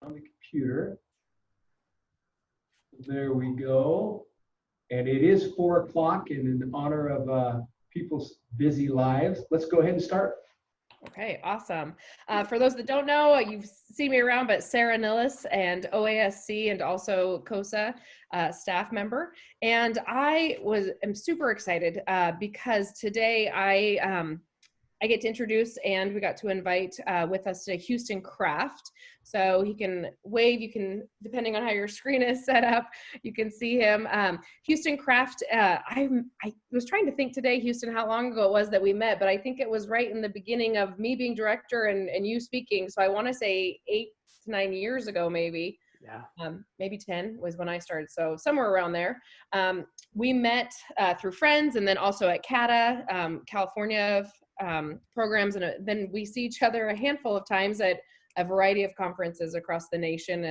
on the computer. There we go. And it is 4 o'clock, and in honor of people's busy lives, let's go ahead and start. Okay, awesome. For those that don't know, you've seen me around, but Sarah Nillis and OASC and also COSA staff member. And am super excited because today I get to introduce, and we got to invite with us today Houston Kraft. So he can wave, you can, depending on how your screen is set up, you can see him. Houston Kraft, I was trying to think today, Houston, how long ago it was that we met, but I think it was right in the beginning of me being director and you speaking. So I want to say 8 to 9 years ago, maybe. Yeah. Maybe 10 was when I started. So somewhere around there. We met through friends, and then also at CATA, California programs. And then we see each other a handful of times at a variety of conferences across the nation,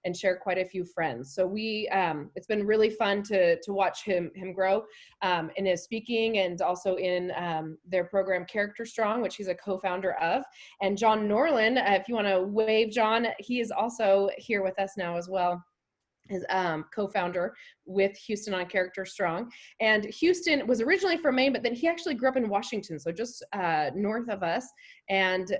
and share quite a few friends. So it's been really fun to watch him grow in his speaking, and also in their program Character Strong, which he's a co-founder of. And John Norland, if you want to wave, John, he is also here with us now as well, his co-founder with Houston on Character Strong. And Houston was originally from Maine, but then he actually grew up in Washington, so just north of us, and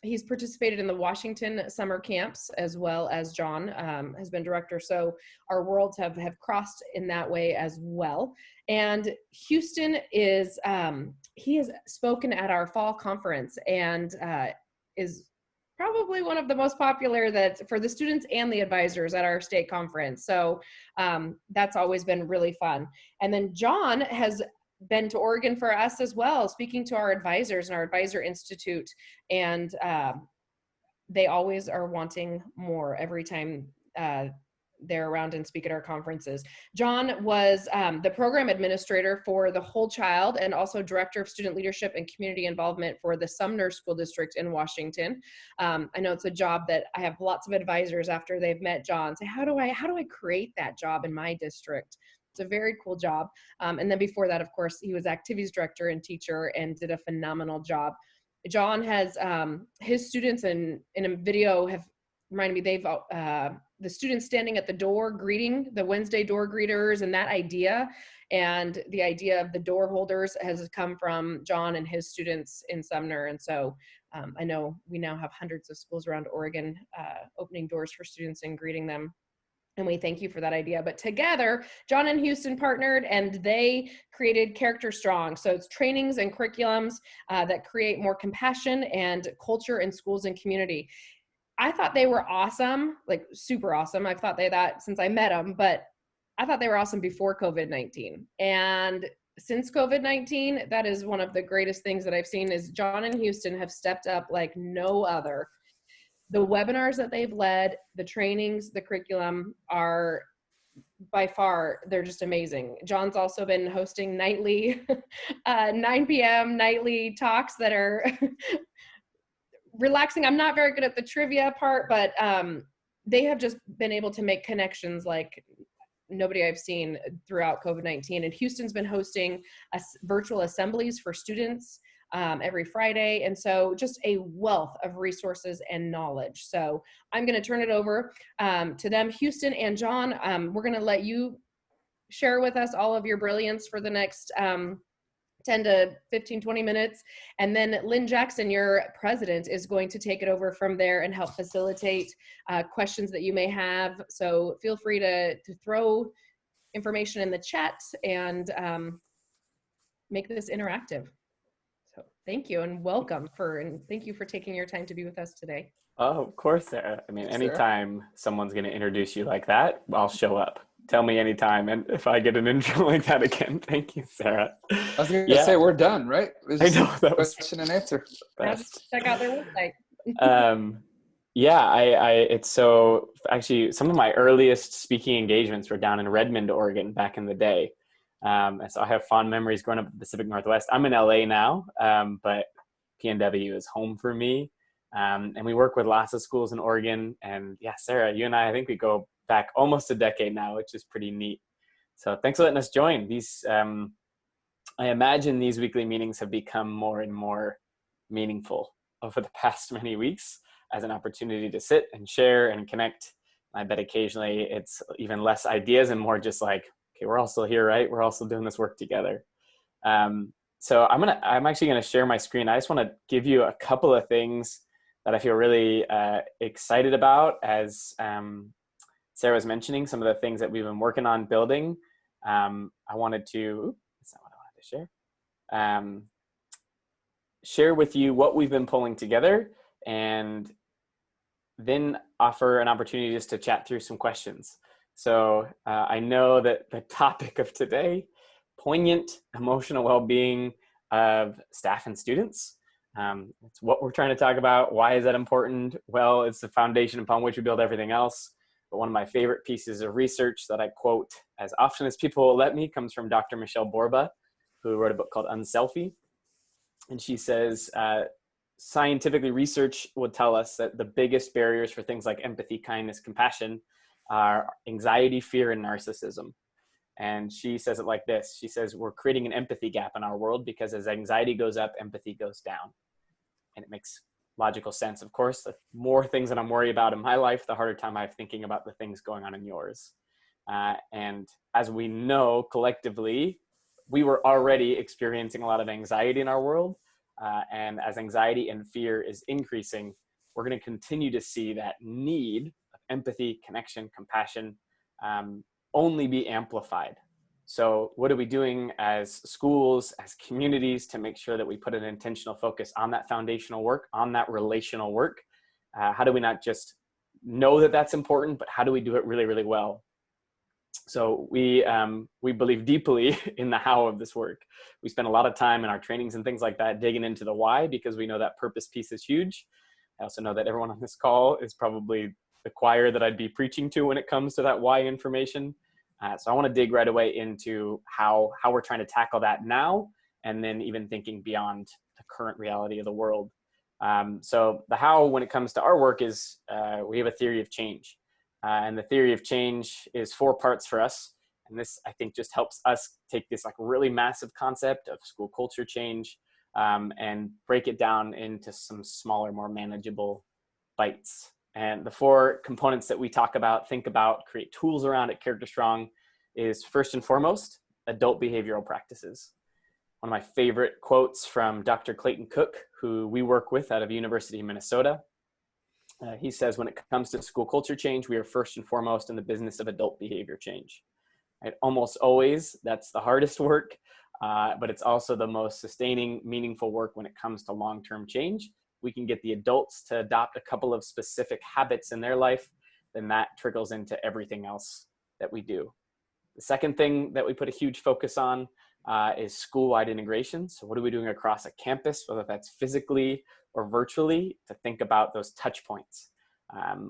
he's participated in the Washington summer camps, as well as John has been director. So our worlds have crossed in that way as well. And Houston he has spoken at our fall conference, and is probably one of the most popular for the students and the advisors at our state conference. So that's always been really fun. And then John has been to Oregon for us as well, speaking to our advisors and our advisor institute. And they always are wanting more every time they're around and speak at our conferences. John was the program administrator for the Whole Child, and also director of student leadership and community involvement for the Sumner School District in Washington. I know it's a job that I have lots of advisors after they've met John say, how do I create that job in my district? It's a very cool job. And then before that, of course, he was activities director and teacher and did a phenomenal job. John has his students, and in a video have reminded me, the students standing at the door greeting the Wednesday door greeters, and that idea, and the idea of the door holders has come from John and his students in Sumner. And so I know we now have hundreds of schools around Oregon opening doors for students and greeting them. And we thank you for that idea. But together, John and Houston partnered, and they created Character Strong. So it's trainings and curriculums that create more compassion and culture in schools and community. I thought they were awesome, like super awesome. I've thought that since I met them, but I thought they were awesome before COVID-19. And since COVID-19, that is one of the greatest things that I've seen, is John and Houston have stepped up like no other. The webinars that they've led, the trainings, the curriculum are by far, they're just amazing. John's also been hosting nightly 9 p.m. nightly talks that are relaxing. I'm not very good at the trivia part, but they have just been able to make connections like nobody I've seen throughout COVID-19. And Houston's been hosting virtual assemblies for students every Friday. And so just a wealth of resources and knowledge. So I'm going to turn it over to them. Houston and John, we're going to let you share with us all of your brilliance for the next 10 to 15, 20 minutes. And then Lynn Jackson, your president, is going to take it over from there and help facilitate questions that you may have. So feel free to throw information in the chat and make this interactive. So thank you and welcome, and thank you for taking your time to be with us today. Oh, of course, Sarah. I mean, anytime someone's going to introduce you like that, I'll show up. Tell me anytime, and if I get an intro like that again, thank you, Sarah. I was going to say, we're done, right? I know, that was question and answer. Check out their website. It's so, actually, some of my earliest speaking engagements were down in Redmond, Oregon, back in the day. And so I have fond memories growing up in the Pacific Northwest. I'm in LA now, but PNW is home for me. And we work with lots of schools in Oregon. And yeah, Sarah, you and I think we go back almost a decade now, which is pretty neat. So thanks for letting us join. I imagine these weekly meetings have become more and more meaningful over the past many weeks. as an opportunity to sit and share and connect. I bet occasionally it's even less ideas and more just like, okay, we're all still here, right? We're all still doing this work together. So I'm actually gonna share my screen. I just wanna give you a couple of things that I feel really excited about as Sarah was mentioning, some of the things that we've been working on building. I wanted to, that's not what I wanted to share. Share with you what we've been pulling together and then offer an opportunity just to chat through some questions. So I know that the topic of today, poignant emotional well-being of staff and students. It's what we're trying to talk about. Why is that important? Well, it's the foundation upon which we build everything else. But one of my favorite pieces of research that I quote as often as people will let me comes from Dr. Michelle Borba, who wrote a book called Unselfie. And she says, scientifically, research would tell us that the biggest barriers for things like empathy, kindness, compassion are anxiety, fear, and narcissism. And she says it like this. She says, we're creating an empathy gap in our world because as anxiety goes up, empathy goes down. And it makes logical sense. Of course, the more things that I'm worried about in my life, the harder time I have thinking about the things going on in yours. And as we know, collectively, we were already experiencing a lot of anxiety in our world. And as anxiety and fear is increasing, we're going to continue to see that need of empathy, connection, compassion only be amplified. So what are we doing as schools, as communities to make sure that we put an intentional focus on that foundational work, on that relational work? How do we not just know that that's important, but how do we do it really, really well? So we believe deeply in the how of this work. We spend a lot of time in our trainings and things like that digging into the why, because we know that purpose piece is huge. I also know that everyone on this call is probably the choir that I'd be preaching to when it comes to that why information. So I want to dig right away into how we're trying to tackle that now, and then even thinking beyond the current reality of the world. So the how, when it comes to our work, is we have a theory of change. And the theory of change is 4 parts for us. And this, I think, just helps us take this like really massive concept of school culture change and break it down into some smaller, more manageable bites. And the 4 components that we talk about, think about, create tools around at Character Strong is first and foremost, adult behavioral practices. One of my favorite quotes from Dr. Clayton Cook, who we work with out of University of Minnesota. He says, when it comes to school culture change, we are first and foremost in the business of adult behavior change. Right? Almost always, that's the hardest work, but it's also the most sustaining, meaningful work when it comes to long-term change. We can get the adults to adopt a couple of specific habits in their life, then that trickles into everything else that we do. The second thing that we put a huge focus on is school-wide integration. So what are we doing across a campus, whether that's physically or virtually, to think about those touch points?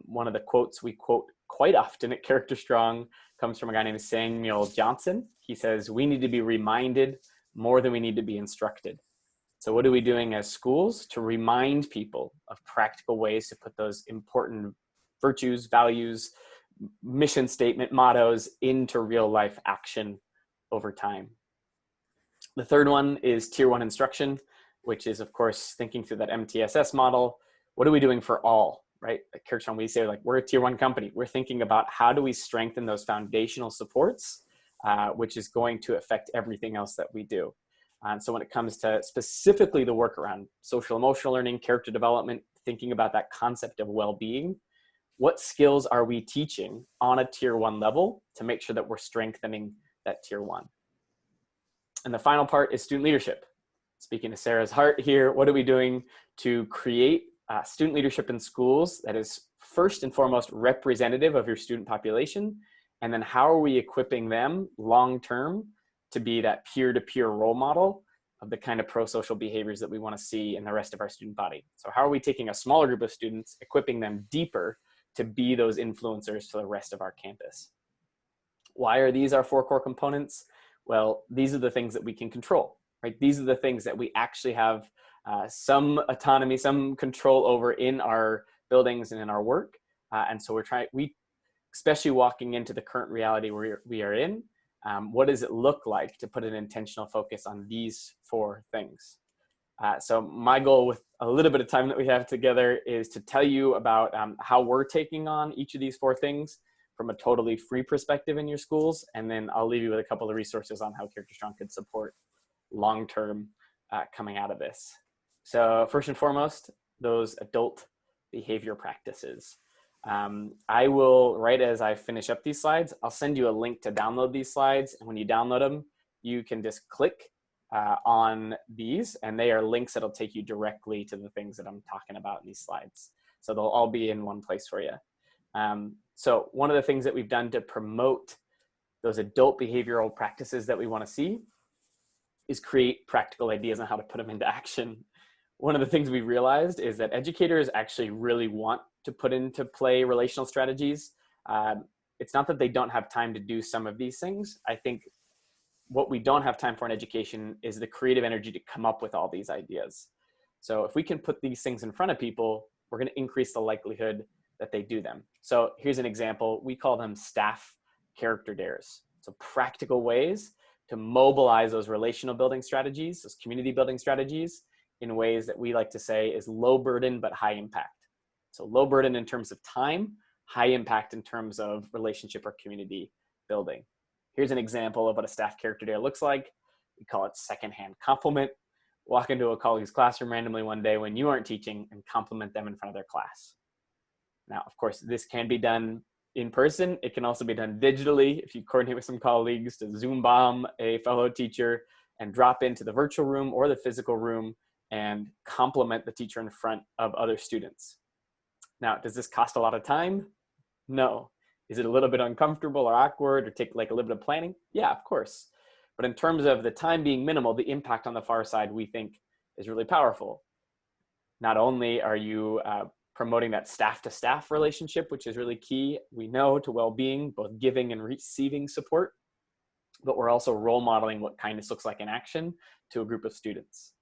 One of the quotes we quote quite often at Character Strong comes from a guy named Samuel Johnson. He says, we need to be reminded more than we need to be instructed. So what are we doing as schools to remind people of practical ways to put those important virtues, values, mission statement, mottos into real life action over time? The third one is Tier 1 instruction, which is, of course, thinking through that MTSS model. What are we doing for all, right? At Character Strong, we say, like, we're a Tier 1 company. We're thinking about how do we strengthen those foundational supports, which is going to affect everything else that we do. And so when it comes to specifically the work around social emotional learning, character development, thinking about that concept of well-being, what skills are we teaching on a Tier 1 level to make sure that we're strengthening that Tier 1? And the final part is student leadership. Speaking to Sarah's heart here, what are we doing to create student leadership in schools that is first and foremost representative of your student population? And then how are we equipping them long-term to be that peer-to-peer role model of the kind of pro-social behaviors that we want to see in the rest of our student body? So how are we taking a smaller group of students, equipping them deeper to be those influencers to the rest of our campus? Why are these our 4 core components? Well, these are the things that we can control, right? These are the things that we actually have some autonomy, some control over in our buildings and in our work. And so especially walking into the current reality we are in, what does it look like to put an intentional focus on these 4 things? So my goal with a little bit of time that we have together is to tell you about how we're taking on each of these 4 things from a totally free perspective in your schools. And then I'll leave you with a couple of resources on how Character Strong could support long-term coming out of this. So first and foremost, those adult behavior practices. I will, right as I finish up these slides, I'll send you a link to download these slides. And when you download them, you can just click on these, and they are links that'll take you directly to the things that I'm talking about in these slides. So they'll all be in one place for you. So one of the things that we've done to promote those adult behavioral practices that we want to see is create practical ideas on how to put them into action. One of the things we realized is that educators actually really want to put into play relational strategies. It's not that they don't have time to do some of these things. I think what we don't have time for in education is the creative energy to come up with all these ideas. So if we can put these things in front of people, we're going to increase the likelihood that they do them. So here's an example. We call them staff character dares. So practical ways to mobilize those relational building strategies, those community building strategies, in ways that we like to say is low burden but high impact. So low burden in terms of time, high impact in terms of relationship or community building. Here's an example of what a staff character dare looks like. We call it secondhand compliment. Walk into a colleague's classroom randomly one day when you aren't teaching and compliment them in front of their class. Now, of course, this can be done in person. It can also be done digitally if you coordinate with some colleagues to Zoom bomb a fellow teacher and drop into the virtual room or the physical room and compliment the teacher in front of other students. Now, does this cost a lot of time? No. Is it a little bit uncomfortable or awkward or take like a little bit of planning? Yeah, of course. But in terms of the time being minimal, the impact on the far side we think is really powerful. Not only are you promoting that staff to staff relationship, which is really key, we know, to well-being, both giving and receiving support, but we're also role modeling what kindness looks like in action to a group of students.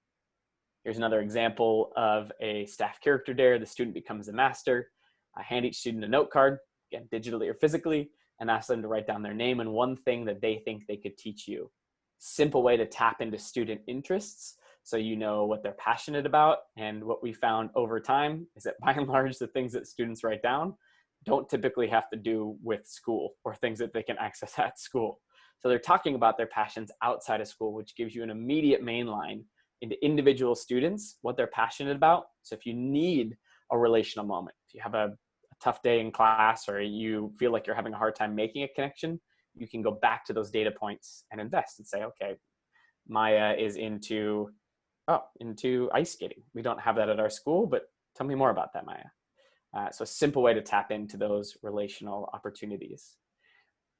Here's another example of a staff character dare. The student becomes a master. Hand each student a note card, again, digitally or physically, and ask them to write down their name and one thing that they think they could teach you. Simple way to tap into student interests so you know what they're passionate about. And what we found over time is that by and large, the things that students write down don't typically have to do with school or things that they can access at school. So they're talking about their passions outside of school, which gives you an immediate main line into individual students, what they're passionate about. So if you need a relational moment, if you have a tough day in class or you feel like you're having a hard time making a connection, you can go back to those data points and invest and say, okay, Maya is into ice skating. We don't have that at our school, but tell me more about that, Maya. So a simple way to tap into those relational opportunities.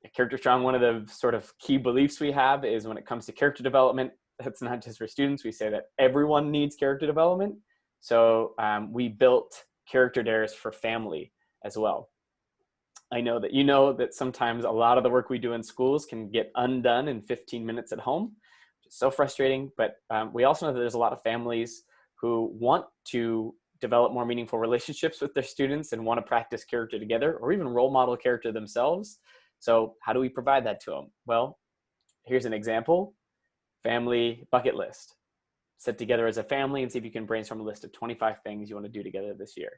At Character Strong, one of the sort of key beliefs we have is when it comes to character development, that's not just for students. We say that everyone needs character development. So we built character dares for family as well. I know that you know that sometimes a lot of the work we do in schools can get undone in 15 minutes at home, which is so frustrating. But we also know that there's a lot of families who want to develop more meaningful relationships with their students and want to practice character together or even role model character themselves. So how do we provide that to them? Well, here's an example. Family bucket list. Sit together as a family and see if you can brainstorm a list of 25 things you want to do together this year.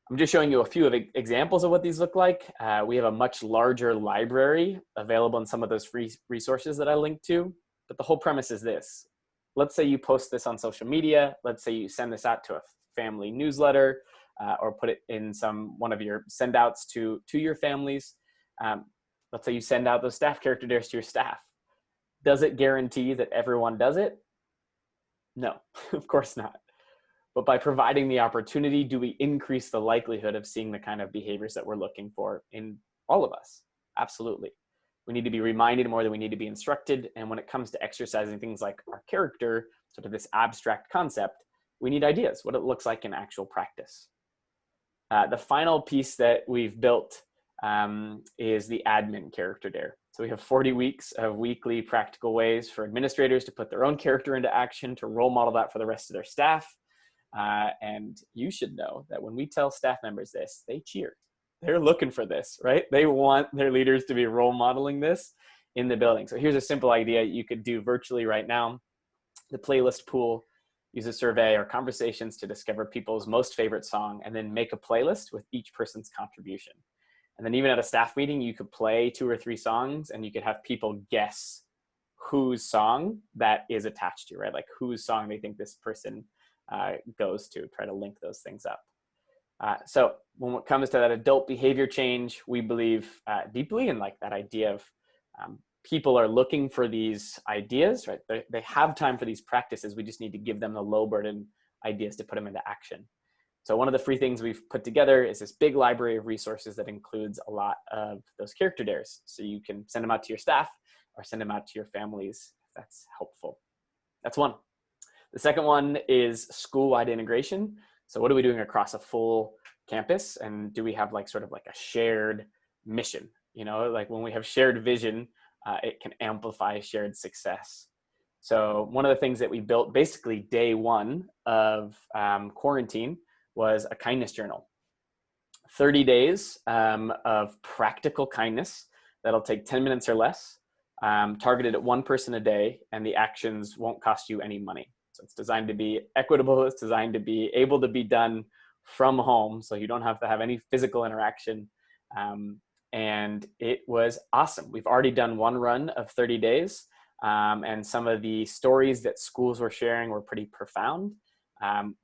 I'm just showing you a few of examples of what these look like. We have a much larger library available in some of those free resources that I linked to. But the whole premise is this. Let's say you post this on social media. Let's say you send this out to a family newsletter or put it in one of your send outs to your families. Let's say you send out those staff character dares to your staff. Does it guarantee that everyone does it? No, of course not. But by providing the opportunity, do we increase the likelihood of seeing the kind of behaviors that we're looking for in all of us? Absolutely. We need to be reminded more than we need to be instructed. And when it comes to exercising things like our character, sort of this abstract concept, we need ideas, what it looks like in actual practice. The final piece that we've built is the admin character dare. So we have 40 weeks of weekly practical ways for administrators to put their own character into action, to role model that for the rest of their staff. And you should know that when we tell staff members this, they cheer. They're looking for this, right? They want their leaders to be role modeling this in the building. So here's a simple idea you could do virtually right now. The playlist pool, use a survey or conversations to discover people's most favorite song, and then make a playlist with each person's contribution. And then even at a staff meeting, you could play 2 or 3 songs and you could have people guess whose song that is attached to, right? Like whose song they think this person goes to, try to link those things up. So when it comes to that adult behavior change, we believe deeply in like that idea of people are looking for these ideas, right? They have time for these practices. We just need to give them the low burden ideas to put them into action. So one of the free things we've put together is this big library of resources that includes a lot of those character dares. So you can send them out to your staff or send them out to your families if that's helpful. That's one. The second one is school-wide integration. So what are we doing across a full campus? And do we have like sort of like a shared mission? You know, like when we have shared vision, it can amplify shared success. So one of the things that we built basically day one of quarantine was a kindness journal. 30 days of practical kindness that'll take 10 minutes or less, targeted at one person a day, and the actions won't cost you any money. So it's designed to be equitable. It's designed to be able to be done from home, so you don't have to have any physical interaction. And it was awesome. We've already done one run of 30 days, and some of the stories that schools were sharing were pretty profound.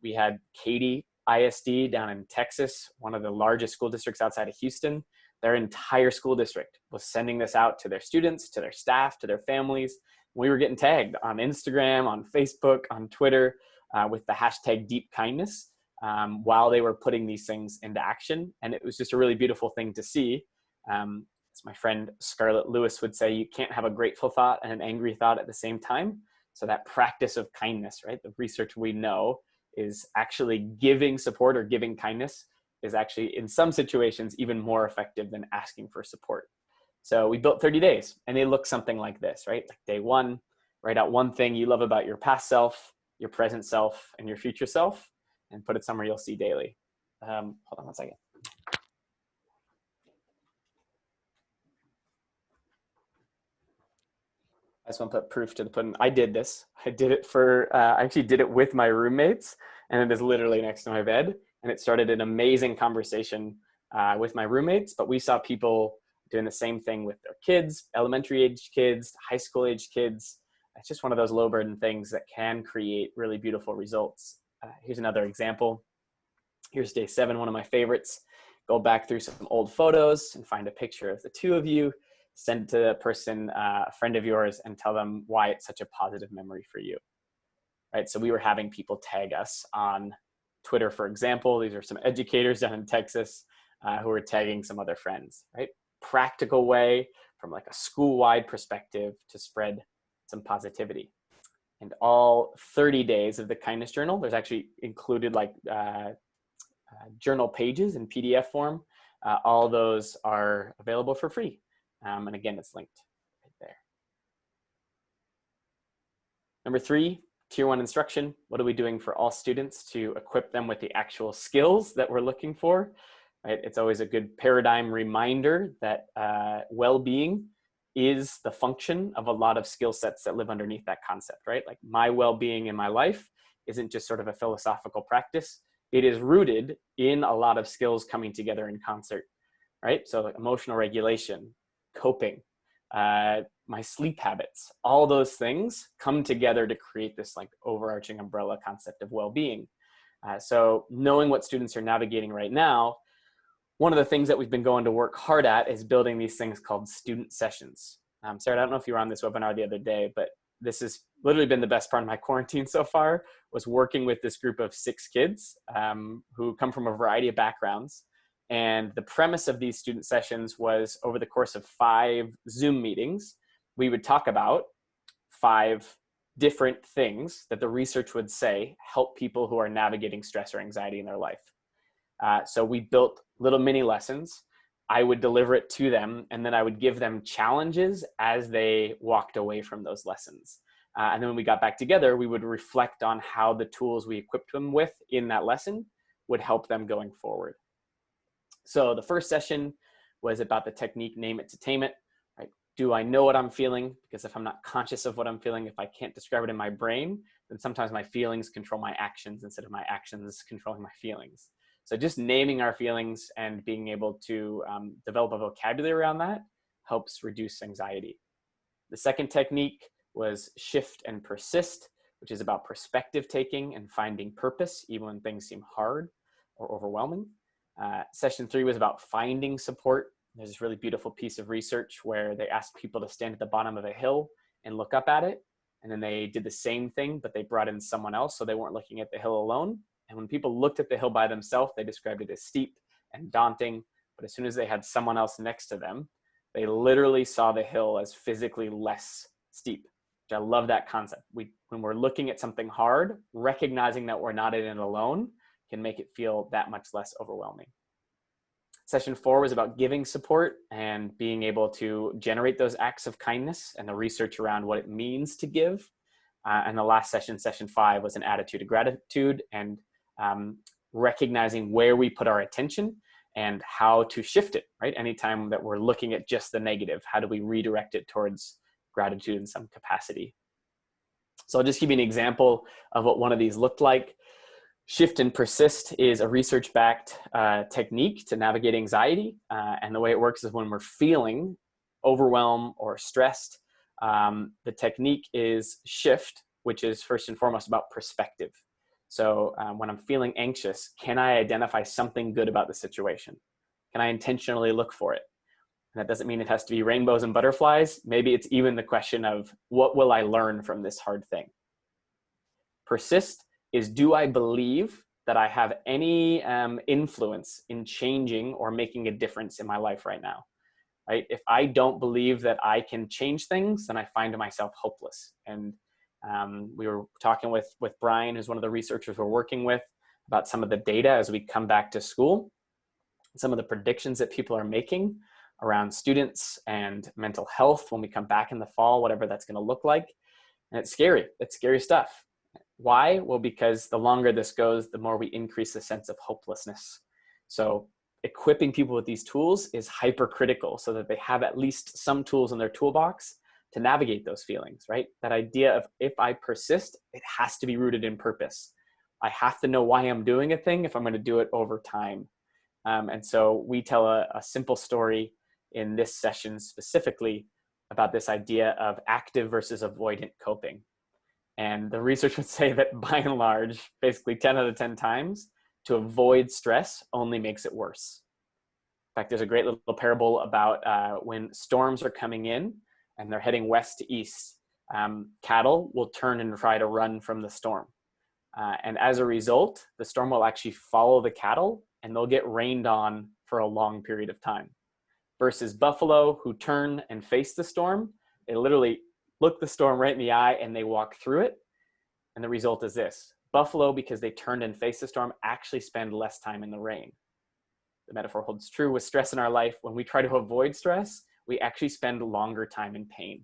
We had Katy ISD down in Texas, one of the largest school districts outside of Houston. Their entire school district was sending this out to their students, to their staff, to their families. We were getting tagged on Instagram, on Facebook, on Twitter with the hashtag deep kindness while they were putting these things into action. And it was just a really beautiful thing to see. As my friend Scarlett Lewis would say, you can't have a grateful thought and an angry thought at the same time. So that practice of kindness, right? The research we know is actually giving support or giving kindness is actually in some situations even more effective than asking for support. So we built 30 days and they look something like this, right? Like day one, write out one thing you love about your past self, your present self, and your future self, and put it somewhere you'll see daily. Hold on one second. I just want to put proof to the pudding. I did this. I did it for, I actually did it with my roommates, and it is literally next to my bed. And it started an amazing conversation with my roommates, but we saw people doing the same thing with their kids, elementary age kids, high school age kids. It's just one of those low burden things that can create really beautiful results. Here's another example. Here's day 7, one of my favorites. Go back through some old photos and find a picture of the two of you. Send it to a person, a friend of yours, and tell them why it's such a positive memory for you. Right? So we were having people tag us on Twitter, for example. These are some educators down in Texas who are tagging some other friends, right? Practical way from like a school-wide perspective to spread some positivity. And all 30 days of the kindness journal, there's actually included like journal pages in PDF form. All those are available for free. And again, it's linked right there. Number 3, Tier 1 instruction. What are we doing for all students to equip them with the actual skills that we're looking for? Right? It's always a good paradigm reminder that well-being is the function of a lot of skill sets that live underneath that concept, right? Like my well-being in my life isn't just sort of a philosophical practice. It is rooted in a lot of skills coming together in concert, right? So like emotional regulation, coping, my sleep habits, all those things come together to create this like overarching umbrella concept of well-being. So knowing what students are navigating right now, one of the things that we've been going to work hard at is building these things called student sessions. Sarah, I don't know if you were on this webinar the other day, but this has literally been the best part of my quarantine so far, was working with this group of 6 kids who come from a variety of backgrounds. And the premise of these student sessions was over the course of 5 Zoom meetings, we would talk about 5 different things that the research would say help people who are navigating stress or anxiety in their life. So we built little mini lessons. I would deliver it to them, and then I would give them challenges as they walked away from those lessons. And then when we got back together, we would reflect on how the tools we equipped them with in that lesson would help them going forward. So the first session was about the technique Name It to Tame It. Right? Do I know what I'm feeling? Because if I'm not conscious of what I'm feeling, if I can't describe it in my brain, then sometimes my feelings control my actions instead of my actions controlling my feelings. So just naming our feelings and being able to develop a vocabulary around that helps reduce anxiety. The second technique was shift and persist, which is about perspective taking and finding purpose, even when things seem hard or overwhelming. Session 3 was about finding support. There's this really beautiful piece of research where they asked people to stand at the bottom of a hill and look up at it. And then they did the same thing, but they brought in someone else, so they weren't looking at the hill alone. And when people looked at the hill by themselves, they described it as steep and daunting. But as soon as they had someone else next to them, they literally saw the hill as physically less steep. Which I love that concept. When we're looking at something hard, recognizing that we're not in it alone can make it feel that much less overwhelming. Session 4 was about giving support and being able to generate those acts of kindness and the research around what it means to give. And the last session, session 5, was an attitude of gratitude and recognizing where we put our attention and how to shift it, right? Anytime that we're looking at just the negative, how do we redirect it towards gratitude in some capacity? So I'll just give you an example of what one of these looked like. Shift and persist is a research-backed technique to navigate anxiety. And the way it works is when we're feeling overwhelmed or stressed, the technique is shift, which is first and foremost about perspective. So when I'm feeling anxious, can I identify something good about the situation? Can I intentionally look for it? And that doesn't mean it has to be rainbows and butterflies. Maybe it's even the question of, what will I learn from this hard thing? Persist is, do I believe that I have any influence in changing or making a difference in my life right now? Right? If I don't believe that I can change things, then I find myself hopeless. And we were talking with Brian, who's one of the researchers we're working with, about some of the data as we come back to school, some of the predictions that people are making around students and mental health when we come back in the fall, whatever that's going to look like. And it's scary. It's scary stuff. Why? Well, because the longer this goes, the more we increase the sense of hopelessness. So equipping people with these tools is hypercritical so that they have at least some tools in their toolbox to navigate those feelings, right? That idea of, if I persist, it has to be rooted in purpose. I have to know why I'm doing a thing if I'm going to do it over time. And so we tell a simple story in this session specifically about this idea of active versus avoidant coping. And the research would say that by and large, basically 10 out of 10 times, to avoid stress only makes it worse. In fact, there's a great little parable about when storms are coming in and they're heading west to east, cattle will turn and try to run from the storm. And as a result, the storm will actually follow the cattle and they'll get rained on for a long period of time. Versus buffalo, who turn and face the storm, they literally look the storm right in the eye and they walk through it. And the result is this: buffalo, because they turned and faced the storm, actually spend less time in the rain. The metaphor holds true with stress in our life. When we try to avoid stress, we actually spend longer time in pain.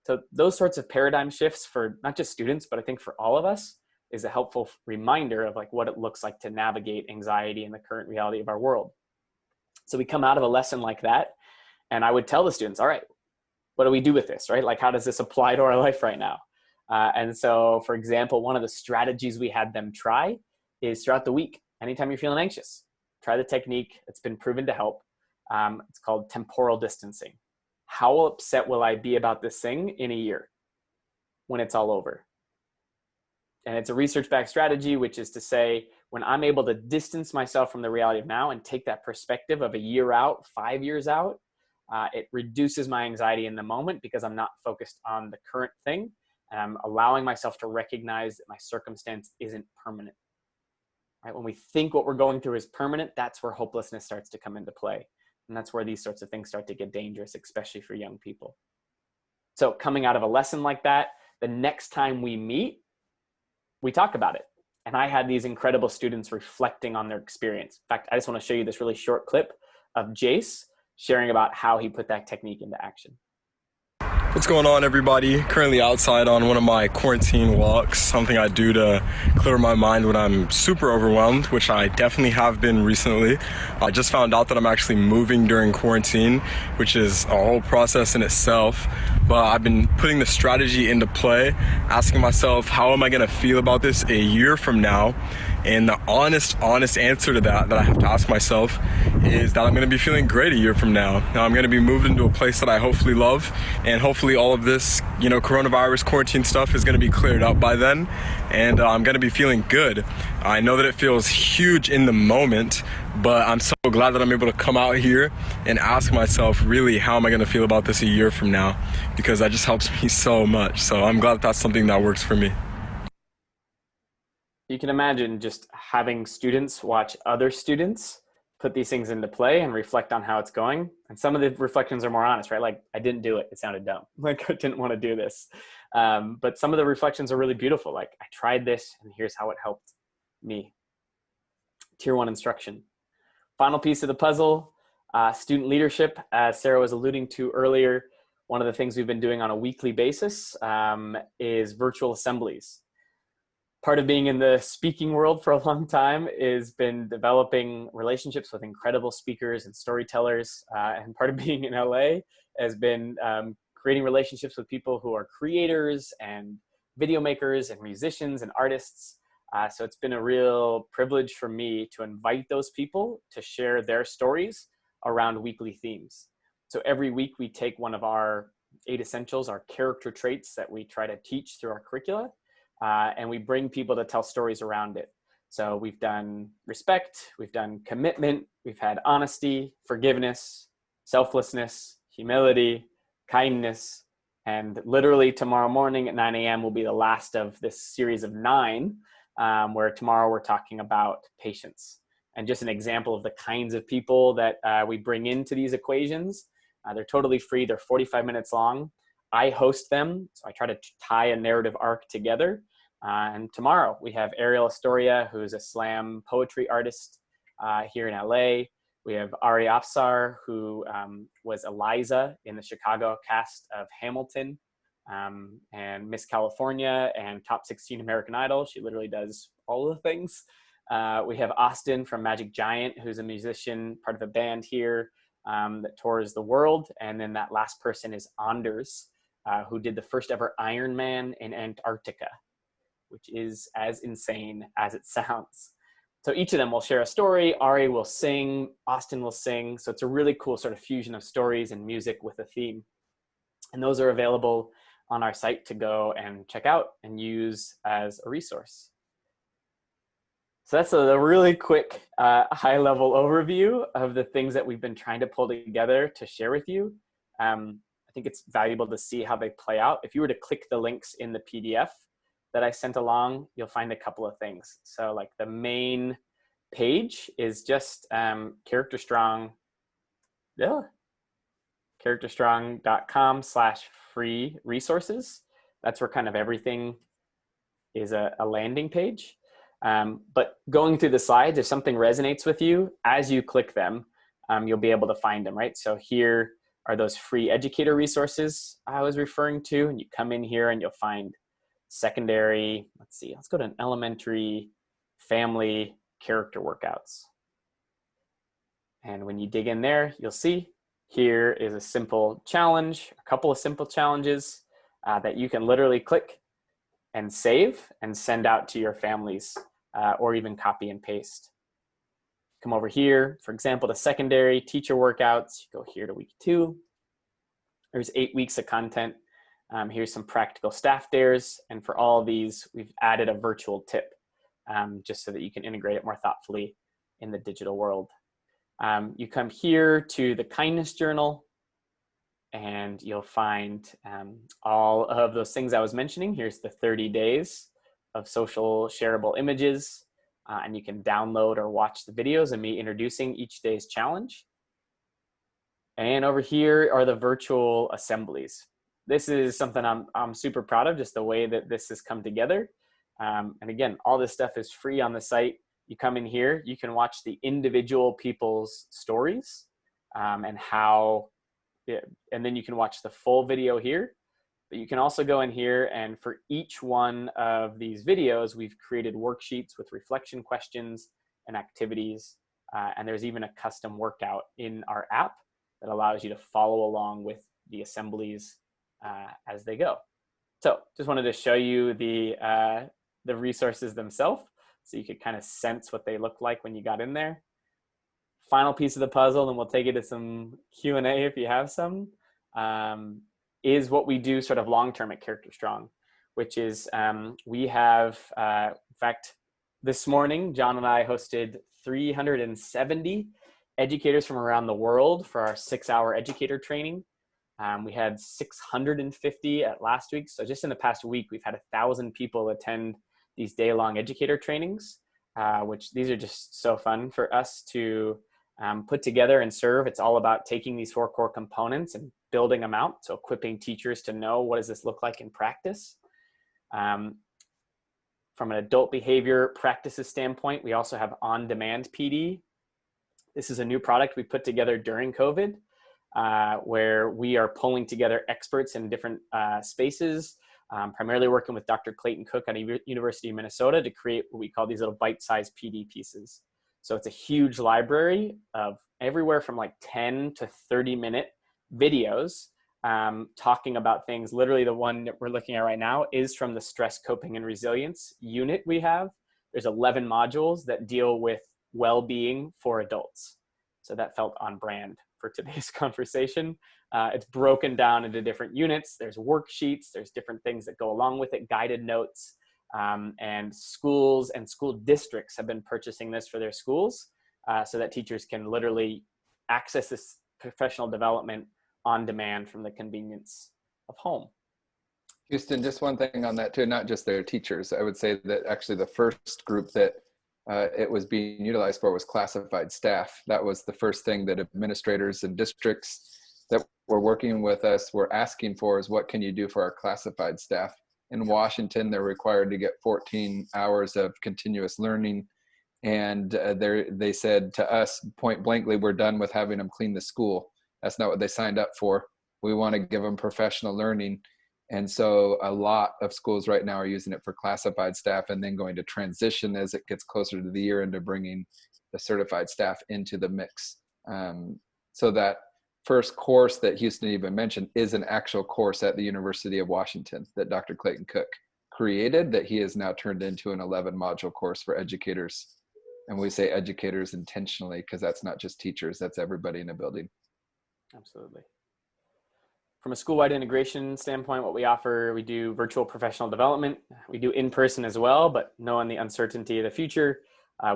So those sorts of paradigm shifts for not just students, but I think for all of us, is a helpful reminder of like what it looks like to navigate anxiety in the current reality of our world. So we come out of a lesson like that, and I would tell the students, all right, what do we do with this, right? Like, how does this apply to our life right now? And so, for example, one of the strategies we had them try is throughout the week, anytime you're feeling anxious, try the technique. It's been proven to help. It's called temporal distancing. How upset will I be about this thing in a year when it's all over? And it's a research-backed strategy, which is to say, when I'm able to distance myself from the reality of now and take that perspective of a year out, 5 years out, it reduces my anxiety in the moment because I'm not focused on the current thing. And I'm allowing myself to recognize that my circumstance isn't permanent. Right? When we think what we're going through is permanent, that's where hopelessness starts to come into play. And that's where these sorts of things start to get dangerous, especially for young people. So coming out of a lesson like that, the next time we meet, we talk about it. And I had these incredible students reflecting on their experience. In fact, I just want to show you this really short clip of Jace sharing about how he put that technique into action. What's going on, everybody? Currently outside on one of my quarantine walks, something I do to clear my mind when I'm super overwhelmed, which I definitely have been recently. I just found out that I'm actually moving during quarantine, which is a whole process in itself. But I've been putting the strategy into play, asking myself, how am I going to feel about this a year from now? And the honest answer to that I have to ask myself is that I'm going to be feeling great a year from now. Now I'm going to be moved into a place that I hopefully love, and hopefully all of this, coronavirus quarantine stuff is going to be cleared up by then, and I'm going to be feeling good. I know that it feels huge in the moment, but I'm so glad that I'm able to come out here and ask myself, really, how am I going to feel about this a year from now? Because that just helps me so much. So I'm glad that that's something that works for me. You can imagine just having students watch other students put these things into play and reflect on how it's going. And some of the reflections are more honest, right? Like, I didn't do it. It sounded dumb. Like, I didn't want to do this. But some of the reflections are really beautiful. Like, I tried this and here's how it helped me. Tier 1 instruction. Final piece of the puzzle, student leadership. As Sarah was alluding to earlier, one of the things we've been doing on a weekly basis is virtual assemblies. Part of being in the speaking world for a long time is been developing relationships with incredible speakers and storytellers. And part of being in LA has been creating relationships with people who are creators and video makers and musicians and artists. So it's been a real privilege for me to invite those people to share their stories around weekly themes. So every week we take one of our 8 essentials, our character traits that we try to teach through our curricula, and we bring people to tell stories around it. So we've done respect, we've done commitment, we've had honesty, forgiveness, selflessness, humility, kindness, and literally tomorrow morning at 9 a.m. will be the last of this series of 9, where tomorrow we're talking about patience. And just an example of the kinds of people that we bring into these equations. They're totally free, they're 45 minutes long. I host them, so I try to tie a narrative arc together. And tomorrow we have Ariel Astoria, who's a slam poetry artist here in LA. We have Ari Afsar, who was Eliza in the Chicago cast of Hamilton, and Miss California and Top 16 American Idol. She literally does all of the things. We have Austin from Magic Giant, who's a musician, part of a band here that tours the world. And then that last person is Anders, who did the first ever Ironman in Antarctica, which is as insane as it sounds. So each of them will share a story. Ari will sing, Austin will sing. So it's a really cool sort of fusion of stories and music with a theme. And those are available on our site to go and check out and use as a resource. So that's a really quick high-level overview of the things that we've been trying to pull together to share with you. I think it's valuable to see how they play out. If you were to click the links in the PDF that I sent along, you'll find a couple of things. So like the main page is just characterstrong.com/free resources. That's where kind of everything is a landing page. But going through the slides, if something resonates with you, as you click them, you'll be able to find them, right? So here are those free educator resources I was referring to, and you come in here and you'll find secondary, let's go to an elementary, family, character workouts. And when you dig in there, you'll see here is a simple challenge, a couple of simple challenges that you can literally click and save and send out to your families, or even copy and paste. Come over here, for example, to secondary teacher workouts. You go here to week 2. There's 8 weeks of content. Here's some practical staff dares. And for all of these, we've added a virtual tip just so that you can integrate it more thoughtfully in the digital world. You come here to the kindness journal, and you'll find all of those things I was mentioning. Here's the 30 days of social shareable images, and you can download or watch the videos of me introducing each day's challenge. And over here are the virtual assemblies. This is something I'm super proud of, just the way that this has come together. And again, all this stuff is free on the site. You come in here, you can watch the individual people's stories and how, and then you can watch the full video here But you can also go in here, and for each one of these videos, we've created worksheets with reflection questions and activities. And there's even a custom workout in our app that allows you to follow along with the assemblies as they go. So just wanted to show you the resources themselves so you could kind of sense what they look like when you got in there. Final piece of the puzzle, and we'll take it to some Q&A if you have some, is what we do sort of long-term at Character Strong, which is we have, in fact, this morning, John and I hosted 370 educators from around the world for our 6-hour educator training. We had 650 at last week. So just in the past week, we've had 1,000 people attend these day-long educator trainings, which these are just so fun for us to put together and serve. It's all about taking these 4 core components and building them out. So equipping teachers to know, what does this look like in practice? From an adult behavior practices standpoint, we also have on-demand PD. This is a new product we put together during COVID, where we are pulling together experts in different spaces, primarily working with Dr. Clayton Cook at University of Minnesota to create what we call these little bite-sized PD pieces. So it's a huge library of everywhere from like 10 to 30-minute videos talking about things. Literally the one that we're looking at right now is from the stress coping and resilience unit we have. There's 11 modules that deal with well-being for adults. So that felt on brand for today's conversation. It's broken down into different units. There's worksheets, there's different things that go along with it, guided notes, and schools and school districts have been purchasing this for their schools so that teachers can literally access this professional development on demand from the convenience of home. Houston, just one thing on that too, not just their teachers. I would say that actually the first group that it was being utilized for was classified staff. That was the first thing that administrators and districts that were working with us were asking for, is what can you do for our classified staff? In Washington, they're required to get 14 hours of continuous learning. And they said to us point blankly, we're done with having them clean the school. That's not what they signed up for. We want to give them professional learning. And so a lot of schools right now are using it for classified staff, and then going to transition as it gets closer to the year into bringing the certified staff into the mix. So that first course that Houston even mentioned is an actual course at the University of Washington that Dr. Clayton Cook created, that he has now turned into an 11-module course for educators. And we say educators intentionally because that's not just teachers, that's everybody in a building. Absolutely. From a school-wide integration standpoint, what we offer, we do virtual professional development. We do in-person as well, but knowing the uncertainty of the future,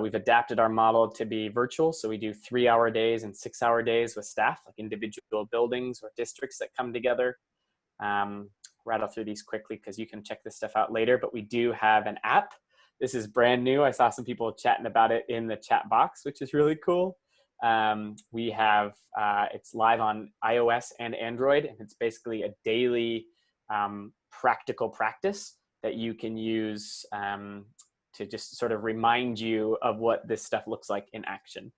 we've adapted our model to be virtual. So we do 3-hour days and 6-hour days with staff, like individual buildings or districts that come together. Rattle through these quickly because you can check this stuff out later, but we do have an app. This is brand new. I saw some people chatting about it in the chat box, which is really cool. We have, it's live on iOS and Android, and it's basically a daily practical practice that you can use to just sort of remind you of what this stuff looks like in action.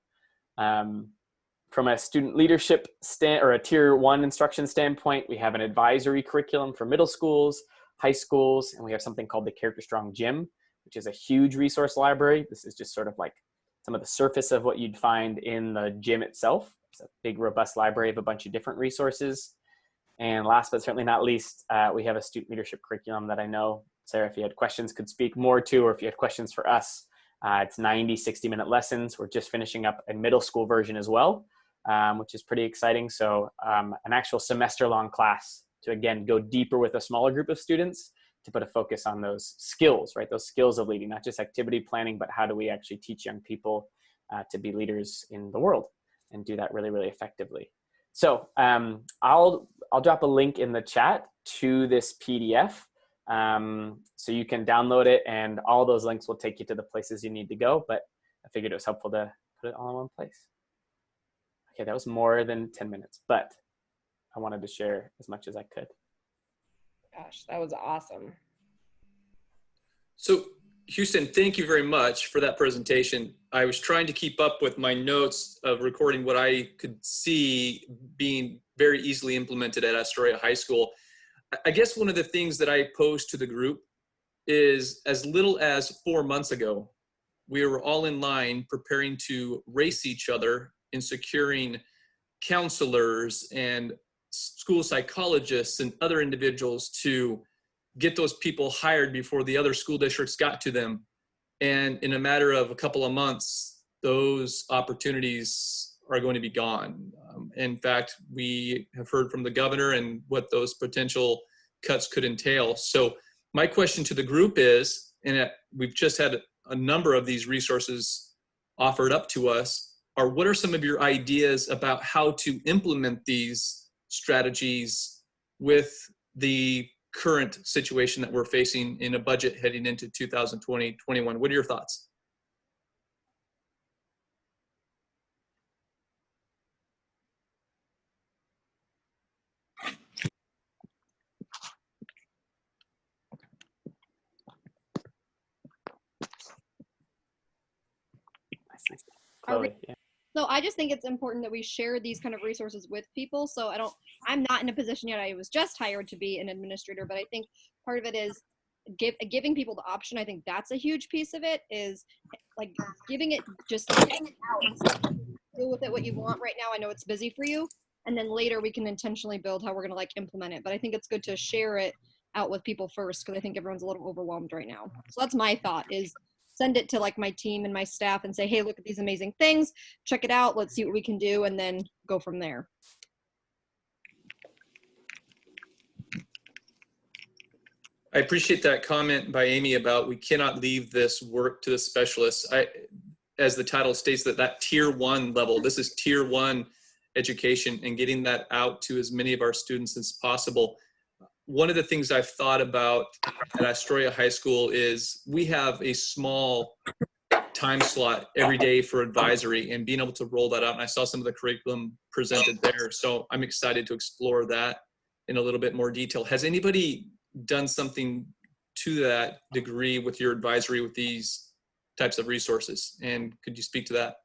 From a student leadership or a tier 1 instruction standpoint, we have an advisory curriculum for middle schools, high schools, and we have something called the Character Strong Gym, which is a huge resource library. This is just sort of like some of the surface of what you'd find in the gym itself. It's a big, robust library of a bunch of different resources. And last but certainly not least, we have a student leadership curriculum that I know, Sarah, if you had questions, could speak more to, or if you had questions for us. It's 90, 60-minute lessons. We're just finishing up a middle school version as well, which is pretty exciting. So an actual semester-long class to, again, go deeper with a smaller group of students to put a focus on those skills, right? Those skills of leading, not just activity planning, but how do we actually teach young people to be leaders in the world and do that really, really effectively. So I'll drop a link in the chat to this PDF so you can download it, and all those links will take you to the places you need to go. But I figured it was helpful to put it all in one place. Okay, that was more than 10 minutes, but I wanted to share as much as I could. Gosh, that was awesome. So Houston, thank you very much for that presentation. I was trying to keep up with my notes of recording what I could see being very easily implemented at Astoria High School. I guess one of the things that I posed to the group is as little as 4 months ago, we were all in line preparing to race each other in securing counselors and school psychologists and other individuals to get those people hired before the other school districts got to them. And in a matter of a couple of months, those opportunities are going to be gone. In fact, we have heard from the governor and what those potential cuts could entail. So my question to the group is, and we've just had a number of these resources offered up to us, are what are some of your ideas about how to implement these strategies with the current situation that we're facing in a budget heading into 2020-21? What are your thoughts? Chloe, yeah. So I just think it's important that we share these kind of resources with people. So I'm not in a position yet. I was just hired to be an administrator, but I think part of it is giving people the option. I think that's a huge piece of it, is like giving it out. Deal with it what you want right now. I know it's busy for you. And then later we can intentionally build how we're going to like implement it. But I think it's good to share it out with people first, because I think everyone's a little overwhelmed right now. So that's my thought, is send it to like my team and my staff and say, hey, look at these amazing things, check it out, let's see what we can do, and then go from there. I appreciate that comment by Amy about we cannot leave this work to the specialists. As the title states, that tier 1 level, this is tier 1 education, and getting that out to as many of our students as possible. One of the things I've thought about at Astoria High School is we have a small time slot every day for advisory, and being able to roll that out. And I saw some of the curriculum presented there. So I'm excited to explore that in a little bit more detail. Has anybody done something to that degree with your advisory with these types of resources? And could you speak to that?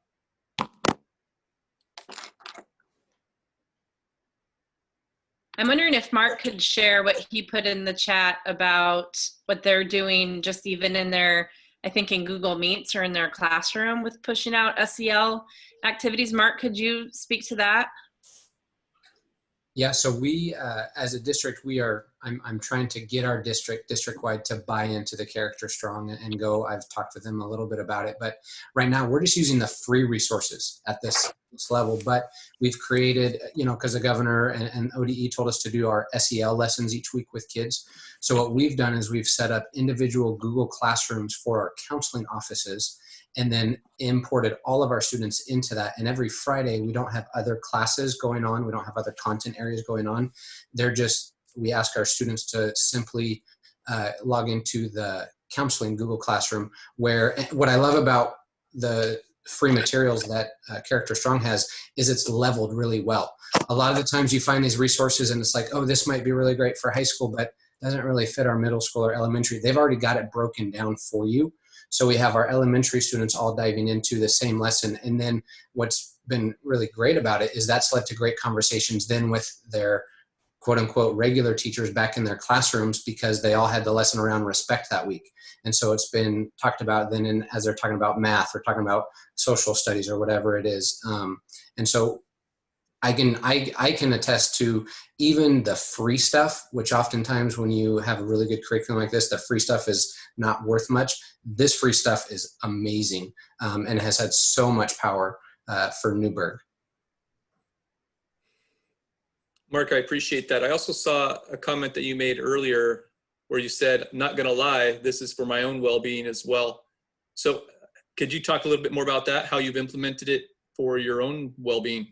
I'm wondering if Mark could share what he put in the chat about what they're doing, just even in their, I think in Google Meets or in their classroom with pushing out SEL activities. Mark, could you speak to that? Yeah, so we, as a district, I'm trying to get our district-wide to buy into the Character Strong and go. I've talked with them a little bit about it, but right now we're just using the free resources at this level. But we've created, because the governor and ODE told us to do our SEL lessons each week with kids. So what we've done is we've set up individual Google Classrooms for our counseling offices, and then imported all of our students into that. And every Friday, we don't have other classes going on. We don't have other content areas going on. We ask our students to simply log into the counseling Google Classroom, where what I love about the free materials that Character Strong has is it's leveled really well. A lot of the times you find these resources and it's like, oh, this might be really great for high school, but doesn't really fit our middle school or elementary. They've already got it broken down for you. So we have our elementary students all diving into the same lesson. And then what's been really great about it is that's led to great conversations then with their quote unquote regular teachers back in their classrooms, because they all had the lesson around respect that week. And so it's been talked about then as they're talking about math or talking about social studies or whatever it is. And so I can attest to even the free stuff, which oftentimes when you have a really good curriculum like this, the free stuff is not worth much. This free stuff is amazing and has had so much power for Newburgh. Mark, I appreciate that. I also saw a comment that you made earlier where you said, not gonna lie, this is for my own well-being as well. So could you talk a little bit more about that, how you've implemented it for your own well-being?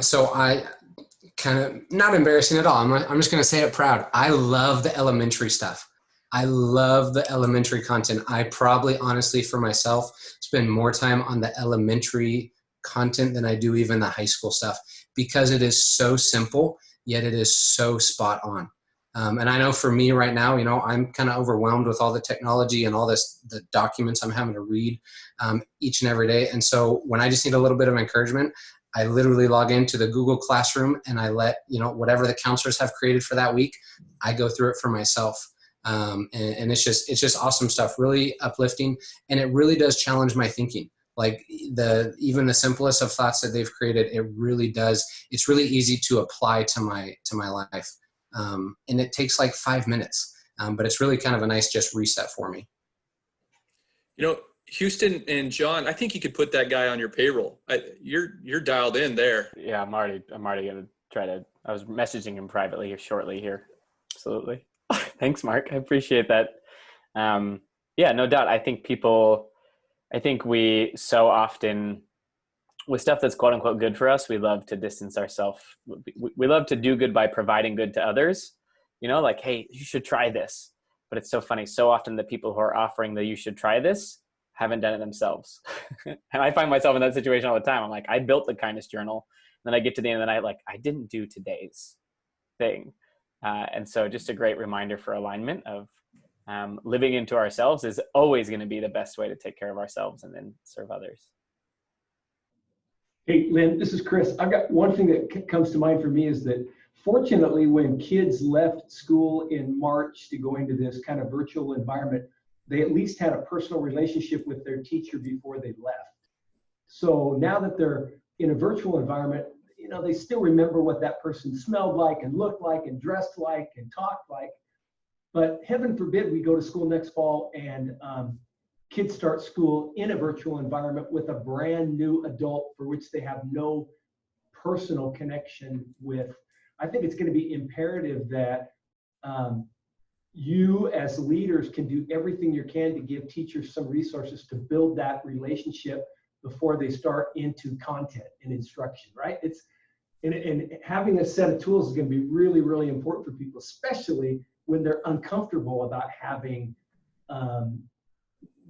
So I kind of, not embarrassing at all. I'm just going to say it proud. I love the elementary stuff. I love the elementary content. I probably honestly for myself spend more time on the elementary content than I do even the high school stuff, because it is so simple, yet it is so spot on. And I know for me right now, I'm kind of overwhelmed with all the technology and all the documents I'm having to read each and every day. And so when I just need a little bit of encouragement, I literally log into the Google Classroom and I let, whatever the counselors have created for that week, I go through it for myself. And it's just awesome stuff, really uplifting. And it really does challenge my thinking. Like even the simplest of thoughts that they've created, it really does. It's really easy to apply to my life. And it takes like 5 minutes, but it's really kind of a nice just reset for me. Houston and John, I think you could put that guy on your payroll. You're dialed in there. Yeah, I'm already gonna try to. I was messaging him privately here shortly here. Absolutely. Thanks, Mark. I appreciate that. Yeah, no doubt. I think we so often, with stuff that's quote unquote good for us, we love to distance ourselves. We love to do good by providing good to others. Like, hey, you should try this. But it's so funny. So often the people who are offering the you should try this haven't done it themselves. And I find myself in that situation all the time. I'm like, I built the kindness journal. And then I get to the end of the night, like, I didn't do today's thing. And so just a great reminder for alignment of living into ourselves is always going to be the best way to take care of ourselves and then serve others. Hey, Lynn, this is Chris. I've got one thing that comes to mind for me is that fortunately, when kids left school in March to go into this kind of virtual environment, they at least had a personal relationship with their teacher before they left. So now that they're in a virtual environment, they still remember what that person smelled like and looked like and dressed like and talked like. But heaven forbid we go to school next fall and kids start school in a virtual environment with a brand new adult for which they have no personal connection with. I think it's going to be imperative that you as leaders can do everything you can to give teachers some resources to build that relationship before they start into content and instruction, right? And having a set of tools is going to be really, really important for people, especially when they're uncomfortable about having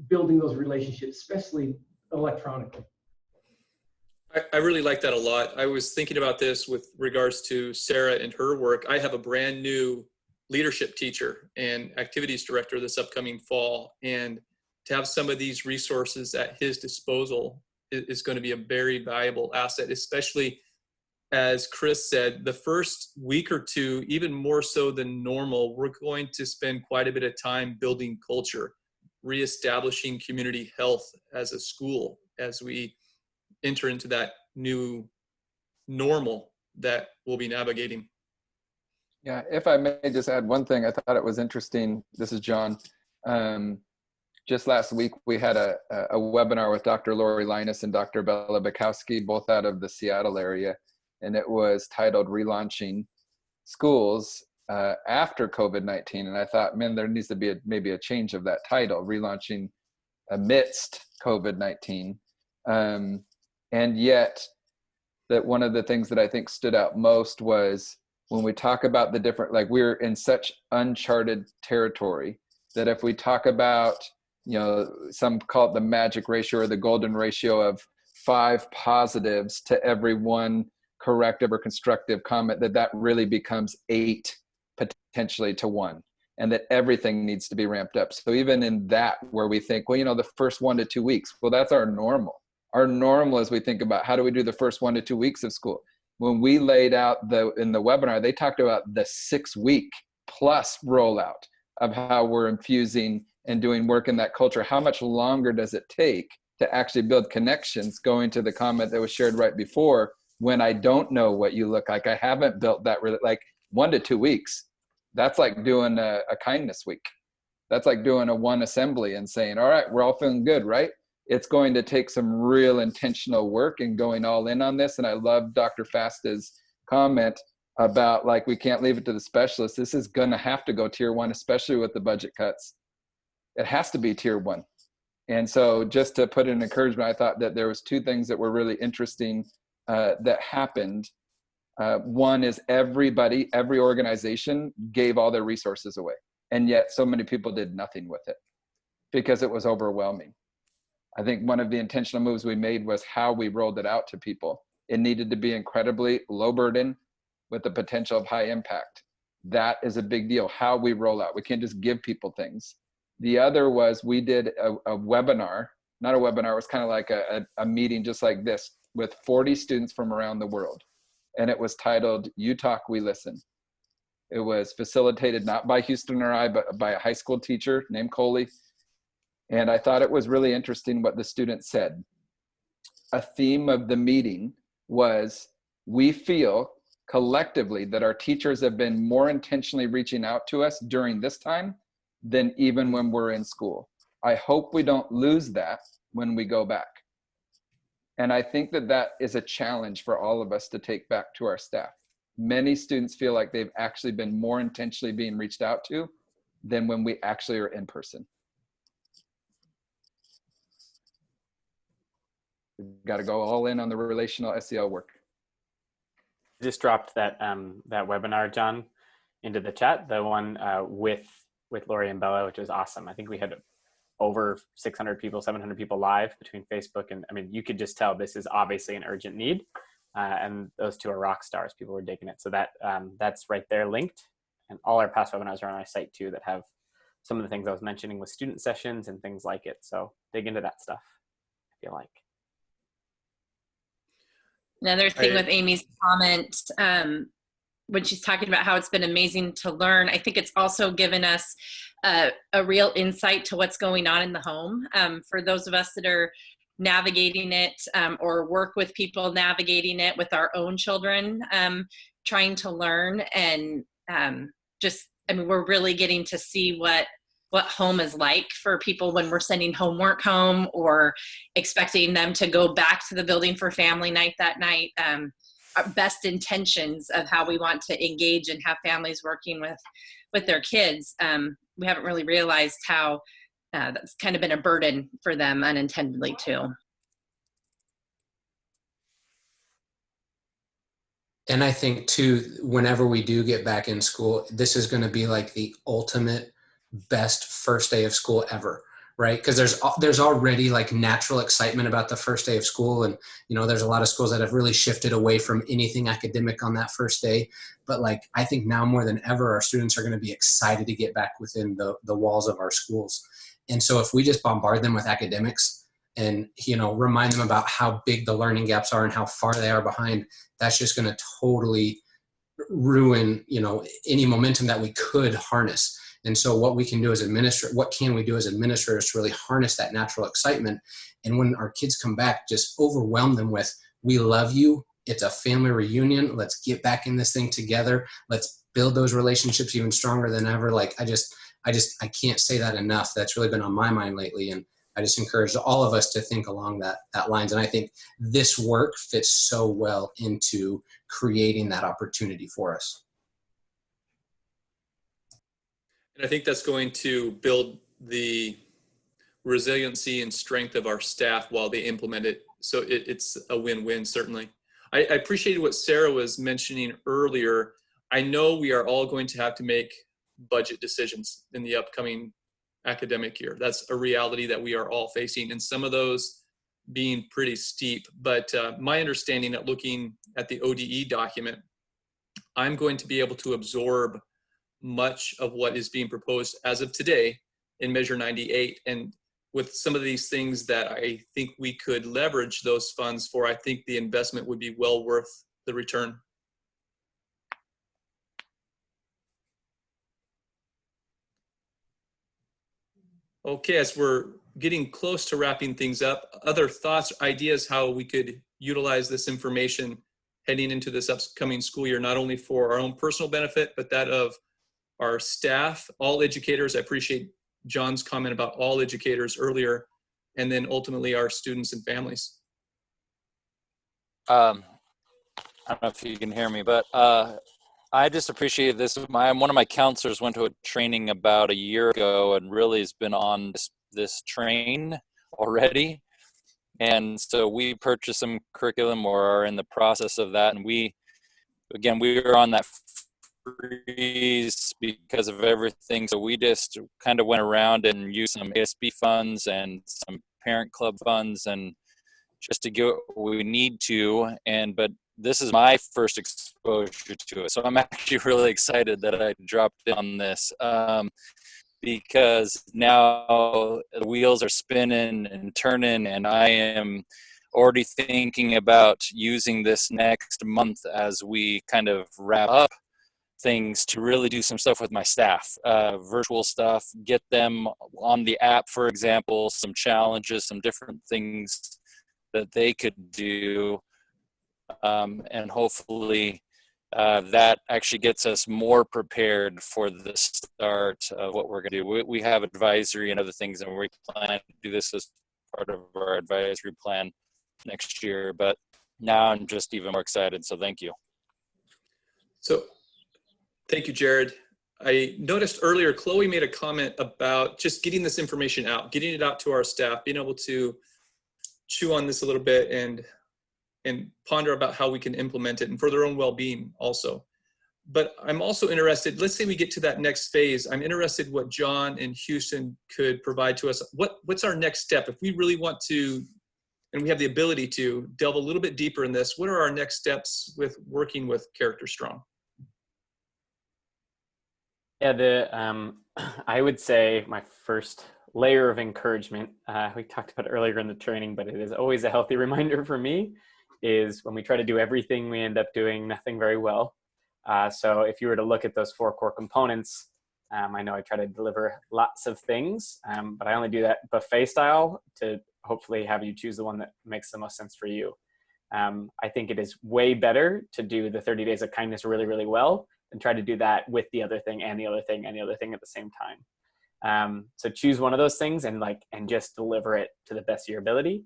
building those relationships, especially electronically. I really like that a lot. I was thinking about this with regards to Sarah and her work. I have a brand new leadership teacher and activities director this upcoming fall. And to have some of these resources at his disposal is going to be a very valuable asset, especially as Chris said, the first week or two, even more so than normal, we're going to spend quite a bit of time building culture, reestablishing community health as a school as we enter into that new normal that we'll be navigating. Yeah, if I may just add one thing, I thought it was interesting. This is John. Just last week, we had a webinar with Dr. Lori Linus and Dr. Bella Bukowski, both out of the Seattle area. And it was titled Relaunching Schools After COVID-19. And I thought, man, there needs to be maybe a change of that title, Relaunching Amidst COVID-19. And yet, that one of the things that I think stood out most was when we talk about the different, like we're in such uncharted territory that if we talk about, some call it the magic ratio or the golden ratio of 5 positives to every 1 corrective or constructive comment, that really becomes 8 potentially to 1, and that everything needs to be ramped up. So even in that, where we think, well, the first 1 to 2 weeks, well, that's our normal. Our normal as we think about how do we do the first 1 to 2 weeks of school. When we laid out in the webinar, they talked about the 6-week plus rollout of how we're infusing and doing work in that culture. How much longer does it take to actually build connections? Going to the comment that was shared right before, when I don't know what you look like, I haven't built that really, like 1 to 2 weeks. That's like doing a kindness week. That's like doing a 1 assembly and saying, all right, we're all feeling good, right? It's going to take some real intentional work and going all in on this. And I love Dr. Fasta's comment about like, we can't leave it to the specialists. This is going to have to go tier 1, especially with the budget cuts. It has to be tier 1. And so just to put an encouragement, I thought that there was 2 things that were really interesting that happened. One is every organization gave all their resources away. And yet so many people did nothing with it because it was overwhelming. I think one of the intentional moves we made was how we rolled it out to people. It needed to be incredibly low burden with the potential of high impact. That is a big deal, how we roll out. We can't just give people things. The other was we did a webinar, not a webinar, it was kind of like a meeting just like this with 40 students from around the world. And it was titled, You Talk, We Listen. It was facilitated not by Houston or I, but by a high school teacher named Coley. And I thought it was really interesting what the students said. A theme of the meeting was, we feel collectively that our teachers have been more intentionally reaching out to us during this time than even when we're in school. I hope we don't lose that when we go back. And I think that that is a challenge for all of us to take back to our staff. Many students feel like they've actually been more intentionally being reached out to than when we actually are in person. We've got to go all in on the relational SEL work. Just dropped that that webinar, John, into the chat, the one with Lori and Bella, which was awesome. I think we had over 600 people, 700 people live between Facebook, and I mean, you could just tell this is obviously an urgent need, and those two are rock stars. People were digging it. So that that's right there linked, and all our past webinars are on our site too that have some of the things I was mentioning with student sessions and things like it. So dig into that stuff if you like. Another thing with Amy's comment, when she's talking about how it's been amazing to learn, I think it's also given us a real insight to what's going on in the home. For those of us that are navigating it or work with people navigating it with our own children, trying to learn, and just, I mean, we're really getting to see what home is like for people when we're sending homework home or expecting them to go back to the building for family night that night. Our best intentions of how we want to engage and have families working with their kids. We haven't really realized how that's kind of been a burden for them unintendedly too. And I think too, whenever we do get back in school, this is going to be like the ultimate best first day of school ever, right? Because there's already like natural excitement about the first day of school, and you know, there's a lot of schools that have really shifted away from anything academic on that first day. But like, I think now more than ever, our students are going to be excited to get back within the walls of our schools. And so if we just bombard them with academics and, you know, remind them about how big the learning gaps are and how far they are behind, that's just going to totally ruin, you know, any momentum that we could harness. And so what we can do as administrators, what can we do as administrators to really harness that natural excitement? And when our kids come back, just overwhelm them with, we love you. It's a family reunion. Let's get back in this thing together. Let's build those relationships even stronger than ever. Like, I can't say that enough. That's really been on my mind lately. And I just encourage all of us to think along that lines. And I think this work fits so well into creating that opportunity for us. And I think that's going to build the resiliency and strength of our staff while they implement it. So it's a win-win, certainly. I appreciated what Sarah was mentioning earlier. I know we are all going to have to make budget decisions in the upcoming academic year. That's a reality that we are all facing, and some of those being pretty steep. But my understanding that looking at the ODE document, I'm going to be able to absorb much of what is being proposed as of today in Measure 98. And with some of these things that I think we could leverage those funds for, I think the investment would be well worth the return. Okay, as we're getting close to wrapping things up, other thoughts, ideas how we could utilize this information heading into this upcoming school year, not only for our own personal benefit, but that of our staff, all educators. I appreciate John's comment about all educators earlier, and then ultimately our students and families. I don't know if you can hear me, but I just appreciate this. One of my counselors went to a training about a year ago and really has been on this train already. And so we purchased some curriculum or are in the process of that. And we were on that freeze because of everything. So we just kind of went around and used some ASB funds and some parent club funds and just to get what we need to. But this is my first exposure to it. So I'm actually really excited that I dropped in on this, because now the wheels are spinning and turning, and I am already thinking about using this next month as we kind of wrap up things to really do some stuff with my staff, virtual stuff, get them on the app, for example, some challenges, some different things that they could do. And hopefully that actually gets us more prepared for the start of what we're going to do. We have advisory and other things, and we plan to do this as part of our advisory plan next year. But now I'm just even more excited. So thank you. So thank you, Jared. I noticed earlier, Chloe made a comment about just getting this information out, getting it out to our staff, being able to chew on this a little bit and ponder about how we can implement it and for their own well-being also. But I'm also interested, let's say we get to that next phase. I'm interested what John and Houston could provide to us. What's our next step? If we really want to, and we have the ability to delve a little bit deeper in this, what are our next steps with working with Character Strong? Yeah, I would say my first layer of encouragement, we talked about it earlier in the training, but it is always a healthy reminder for me, is when we try to do everything, we end up doing nothing very well. So if you were to look at those 4 core components, I know I try to deliver lots of things, but I only do that buffet style to hopefully have you choose the one that makes the most sense for you. I think it is way better to do the 30 days of kindness really, really well and try to do that with the other thing and the other thing and the other thing at the same time. So choose one of those things and just deliver it to the best of your ability.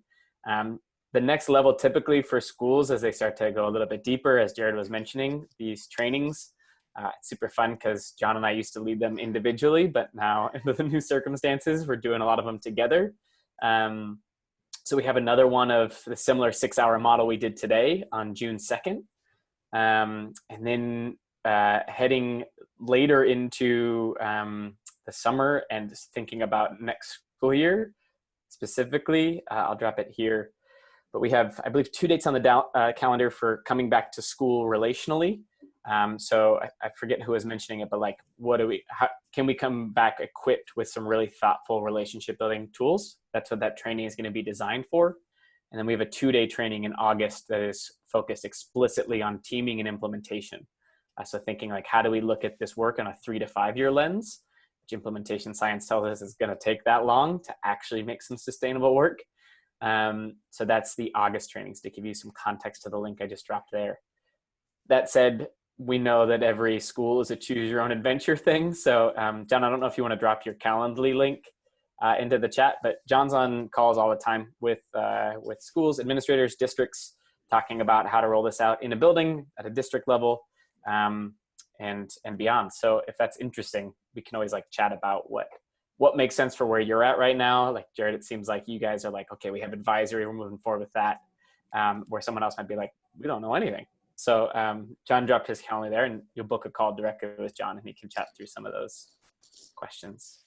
The next level typically for schools, as they start to go a little bit deeper, as Jared was mentioning, these trainings, it's super fun because John and I used to lead them individually, but now in the new circumstances, we're doing a lot of them together. So we have another one of the similar 6-hour model we did today on June 2nd. And then heading later into the summer and just thinking about next school year specifically, I'll drop it here. But we have, I believe, 2 dates on the calendar for coming back to school relationally. So I forget who was mentioning it, but how can we come back equipped with some really thoughtful relationship building tools? That's what that training is going to be designed for. And then we have a 2-day training in August that is focused explicitly on teaming and implementation. So thinking how do we look at this work on a 3 to 5 year lens, which implementation science tells us is going to take that long to actually make some sustainable work. So that's the August trainings, to give you some context to the link I just dropped there. That said, we know that every school is a choose your own adventure thing. So John, I don't know if you want to drop your Calendly link into the chat, but John's on calls all the time with schools, administrators, districts, talking about how to roll this out in a building at a district level, and beyond. So if that's interesting, we can always chat about what makes sense for where you're at right now. Jared, it seems like you guys are okay, we have advisory, we're moving forward with that. Where someone else might be we don't know anything. So John dropped his calendar there, and you'll book a call directly with John and he can chat through some of those questions.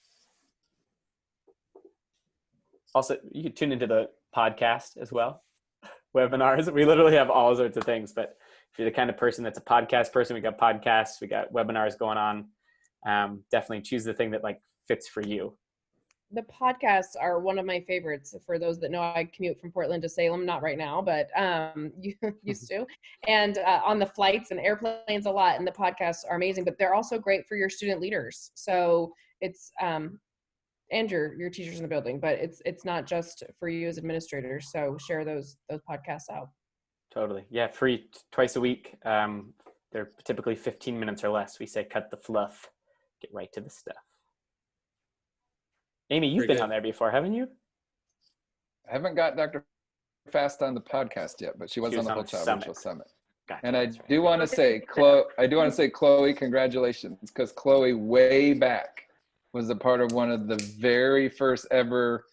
Also, you can tune into the podcast as well. Webinars, we literally have all sorts of things, but if you're the kind of person that's a podcast person, we got podcasts, we got webinars going on. Definitely choose the thing that fits for you. The podcasts are one of my favorites. For those that know, I commute from Portland to Salem, not right now, but used to. And on the flights and airplanes a lot, and the podcasts are amazing, but they're also great for your student leaders. So it's, and your teachers in the building, but it's not just for you as administrators. So share those podcasts out. Totally. Yeah, free twice a week. They're typically 15 minutes or less. We say cut the fluff, get right to the stuff. Amy, you've been on there before, haven't you? I haven't got Dr. Fast on the podcast yet, but she was on the Whole Child Virtual Summit. Gotcha, and I do want to say, Chloe, congratulations, because Chloe way back was a part of one of the very first ever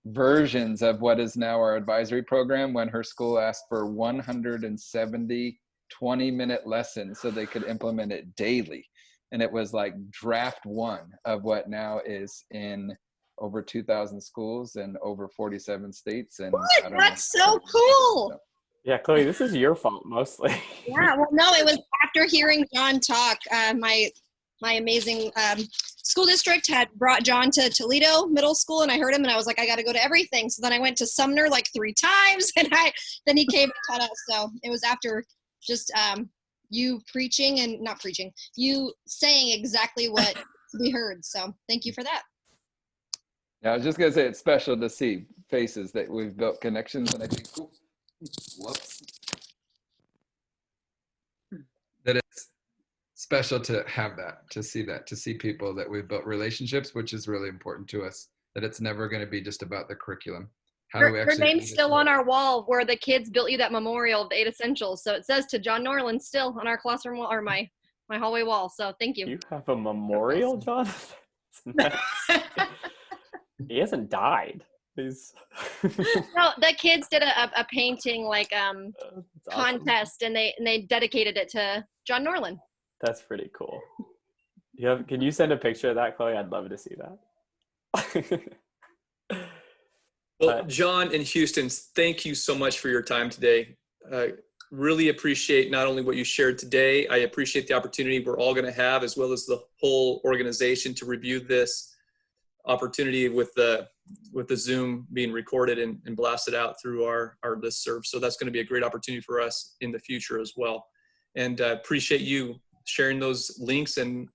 versions of what is now our advisory program, when her school asked for 170 20-minute lessons so they could implement it daily. And it was draft 1 of what now is in over 2,000 schools and over 47 states. And that's so cool. Yeah, Chloe, this is your fault mostly. Yeah, well, no, it was after hearing John talk. My amazing school district had brought John to Toledo Middle School, and I heard him, and I was like, I got to go to everything. So then I went to Sumner like 3 times, and then he came and taught us. So it was after just you preaching and not preaching, you saying exactly what we heard. So thank you for that. Yeah, I was just gonna say it's special to see faces that we've built connections, and I think, whoops, that it's special to have that, to see people that we've built relationships, which is really important to us. That it's never going to be just about the curriculum. How do we Her actually? name's still on our wall where the kids built you that memorial of the 8 essentials. So it says to John Norland still on our classroom wall, or my hallway wall. So thank you. You have a memorial, John? Nice. He hasn't died. He's No, the kids did a painting like contest, and they dedicated it to John Norland. That's pretty cool. Can you send a picture of that, Chloe? I'd love to see that. Well, John and Houston, thank you so much for your time today. Really appreciate not only what you shared today, I appreciate the opportunity we're all going to have, as well as the whole organization, to review this opportunity with the Zoom being recorded and blasted out through our listserv. So that's going to be a great opportunity for us in the future as well. And appreciate you sharing those links and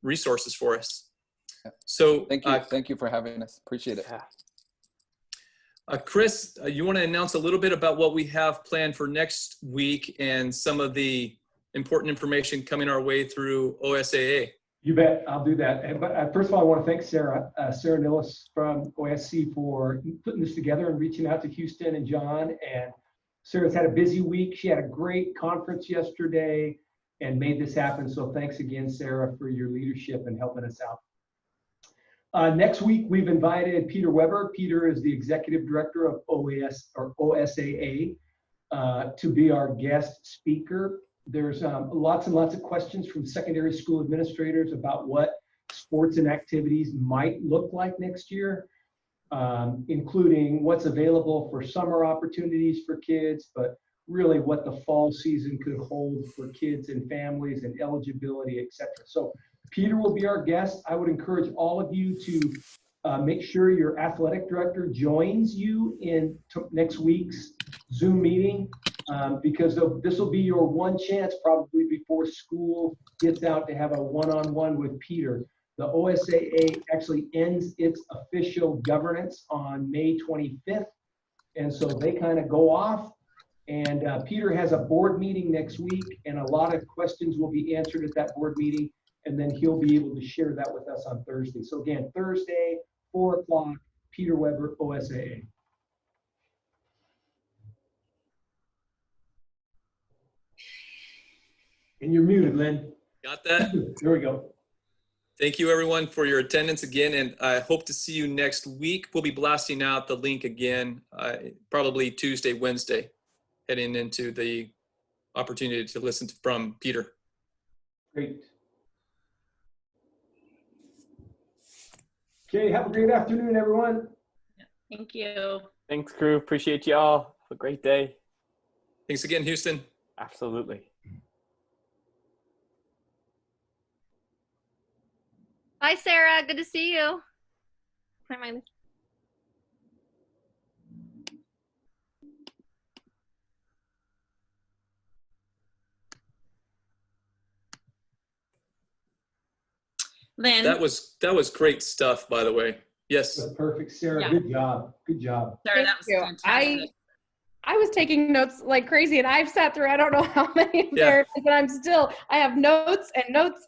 resources for us. So thank you for having us. Appreciate it. Chris, you want to announce a little bit about what we have planned for next week and some of the important information coming our way through OSSA? You bet, I'll do that. But first of all, I want to thank Sarah Nillis from OASSA for putting this together and reaching out to Houston and John. And Sarah's had a busy week. She had a great conference yesterday and made this happen. So thanks again, Sarah, for your leadership and helping us out. Next week, we've invited Peter Weber. Peter is the executive director of OSSA to be our guest speaker. There's lots and lots of questions from secondary school administrators about what sports and activities might look like next year, including what's available for summer opportunities for kids, but really what the fall season could hold for kids and families and eligibility, etc. So Peter will be our guest. I would encourage all of you to make sure your athletic director joins you in next week's Zoom meeting, because this will be your one chance probably before school gets out to have a one-on-one with Peter. The OSSA actually ends its official governance on May 25th. And so they kind of go off, and Peter has a board meeting next week, and a lot of questions will be answered at that board meeting. And then he'll be able to share that with us on Thursday. So again, Thursday, 4 o'clock, Peter Weber, OSSA. And you're muted, Lynn. Got that? There we go. Thank you, everyone, for your attendance again, and I hope to see you next week. We'll be blasting out the link again, probably Tuesday, Wednesday, heading into the opportunity to listen from Peter. Great. Okay, have a great afternoon, everyone. Thank you. Thanks, crew. Appreciate y'all. Have a great day. Thanks again, Houston. Absolutely. Bye, Sarah. Good to see you. Hi, Miley. Lynn. That was great stuff, by the way. Yes. That's perfect, Sarah. Yeah. Good job. Good job. Sarah, that Thank was you. fantastic. I was taking notes like crazy, and I've sat through I don't know how many there, but I have notes,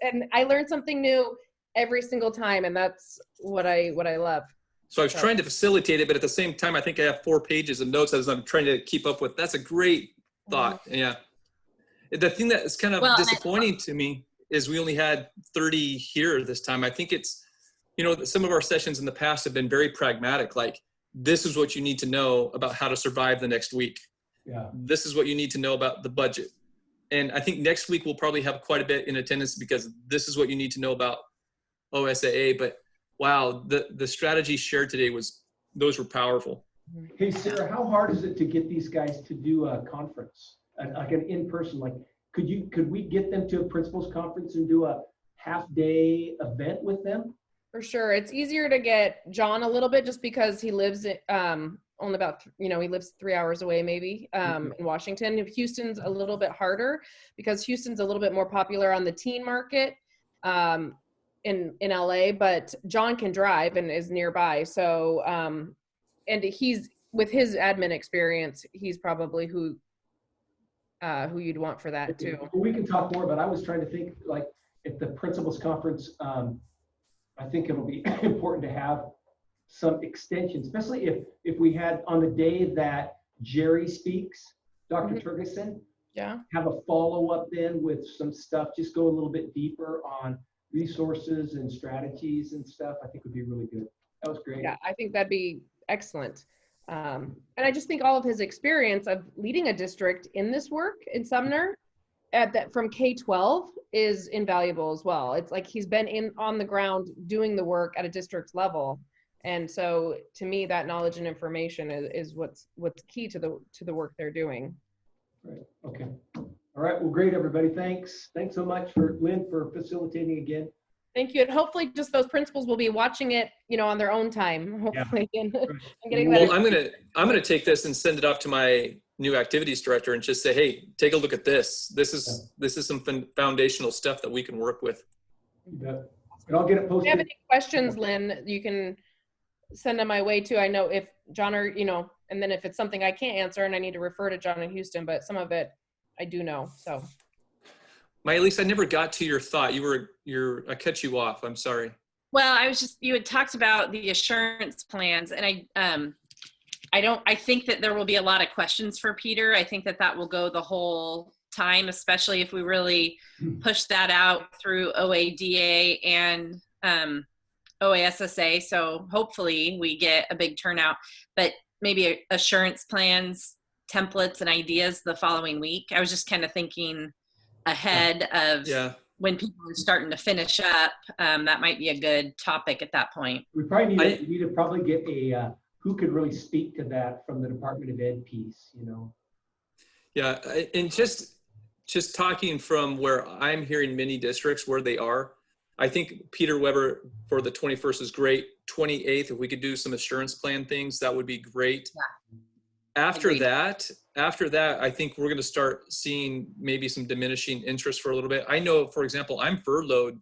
and I learn something new every single time, and that's what I love. So I was trying to facilitate it, but at the same time, I think I have 4 pages of notes as I'm trying to keep up with. That's a great thought. Yeah. The thing that is kind of disappointing to me is we only had 30 here this time. I think it's, some of our sessions in the past have been very pragmatic. Like, this is what you need to know about how to survive the next week. Yeah. This is what you need to know about the budget. And I think next week we'll probably have quite a bit in attendance because this is what you need to know about OSSA. But wow, the strategies shared today those were powerful. Hey, Sarah, how hard is it to get these guys to do a conference, like an in-person? Like, could we get them to a principals conference and do a half-day event with them? For sure. It's easier to get John a little bit just because he lives only about, he lives 3 hours away maybe in Washington. Houston's a little bit harder because Houston's a little bit more popular on the teen market in LA, but John can drive and is nearby. So, and he's, with his admin experience, he's probably who you'd want for that too. We can talk more, but I was trying to think, like, at the principals conference, I think it'll be important to have some extension, especially if we had on the day that Jerry speaks, Dr. Turgeson, have a follow-up then with some stuff, just go a little bit deeper on resources and strategies and stuff. I think would be really good. That was great. Yeah, I think that'd be excellent. And I just think all of his experience of leading a district in this work in Sumner from K-12 is invaluable as well. It's like he's been on the ground doing the work at a district level. And so to me, that knowledge and information is what's key to the work they're doing. Right. Okay. All right. Well, great, everybody. Thanks. Thanks so much Lynn for facilitating again. Thank you. And hopefully just those principals will be watching it, on their own time, hopefully. Yeah. and getting that. Well, I'm gonna take this and send it off to my new activities director and just say, hey, take a look at this. This is some foundational stuff that we can work with. You bet. And I'll get it posted. If you have any questions, Lynn, you can send them my way too. I know if John or, and then if it's something I can't answer and I need to refer to John in Houston, but some of it I do know, so. Elise, I never got to your thought. I cut you off. I'm sorry. Well, you had talked about the assurance plans, and I think that there will be a lot of questions for Peter. I think that will go the whole time, especially if we really push that out through OADA and OASSA. So hopefully we get a big turnout, but maybe assurance plans, templates, and ideas the following week. I was just kind of thinking ahead of when people are starting to finish up. That might be a good topic at that point. We probably need to probably get a who could really speak to that from the Department of Ed piece, Yeah, and just talking from where I'm hearing many districts where they are, I think Peter Weber for the 21st is great. 28th, if we could do some assurance plan things, that would be great. Yeah. After that, I think we're going to start seeing maybe some diminishing interest for a little bit. I know, for example, I'm furloughed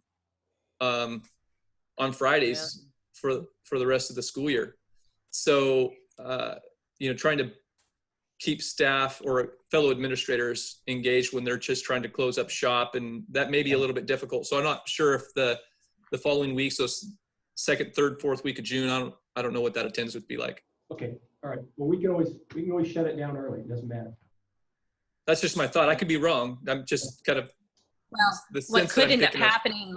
on Fridays for the rest of the school year. So, trying to keep staff or fellow administrators engaged when they're just trying to close up shop, and that may be a little bit difficult. So I'm not sure if the following weeks, so second, third, fourth week of June, I don't know what that attendance would be like. Okay. All right. Well, we can always shut it down early. It doesn't matter. That's just my thought. I could be wrong. I'm just kind of. Well, what could end up happening,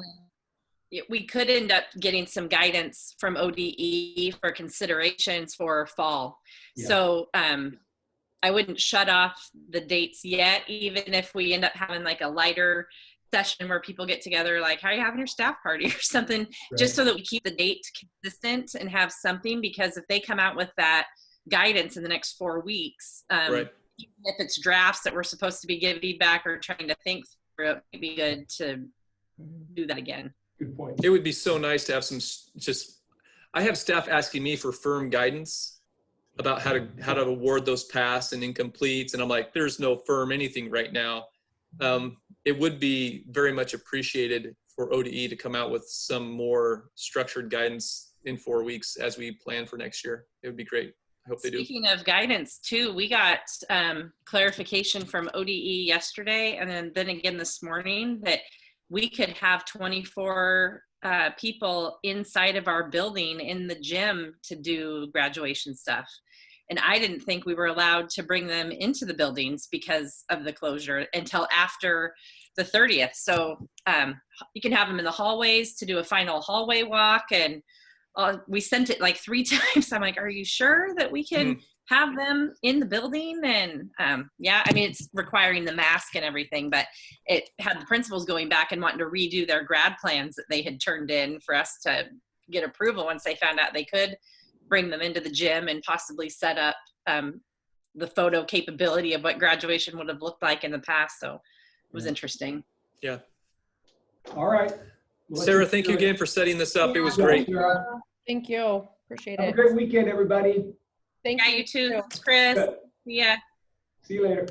we could end up getting some guidance from ODE for considerations for fall. Yeah. So I wouldn't shut off the dates yet, even if we end up having like a lighter session where people get together, like, how are you having your staff party or something, right, just so that we keep the date consistent and have something, because if they come out with that guidance in the next 4 weeks, right, even if it's drafts that we're supposed to be giving feedback or trying to think through, it might be good to do that again. Good point. It would be so nice to have I have staff asking me for firm guidance about how to award those pass and incompletes, and I'm like, there's no firm anything right now. It would be very much appreciated for ODE to come out with some more structured guidance in 4 weeks as we plan for next year. It would be great. I hope they do. Speaking of guidance too, we got clarification from ODE yesterday, and then again this morning, that we could have 24 people inside of our building in the gym to do graduation stuff. And I didn't think we were allowed to bring them into the buildings because of the closure until after the 30th. So you can have them in the hallways to do a final hallway walk. And we sent it like 3 times. I'm like, are you sure that we can have them in the building? And yeah, I mean, it's requiring the mask and everything, but it had the principals going back and wanting to redo their grad plans that they had turned in for us to get approval once they found out they could bring them into the gym and possibly set up the photo capability of what graduation would have looked like in the past. So it was interesting. Yeah. All right. Well, Sarah, thank you again for setting this up. It was great. Thank you. Appreciate Have a it. great weekend, everybody. Thank Yeah, you. you too. Chris. Yeah. See you later.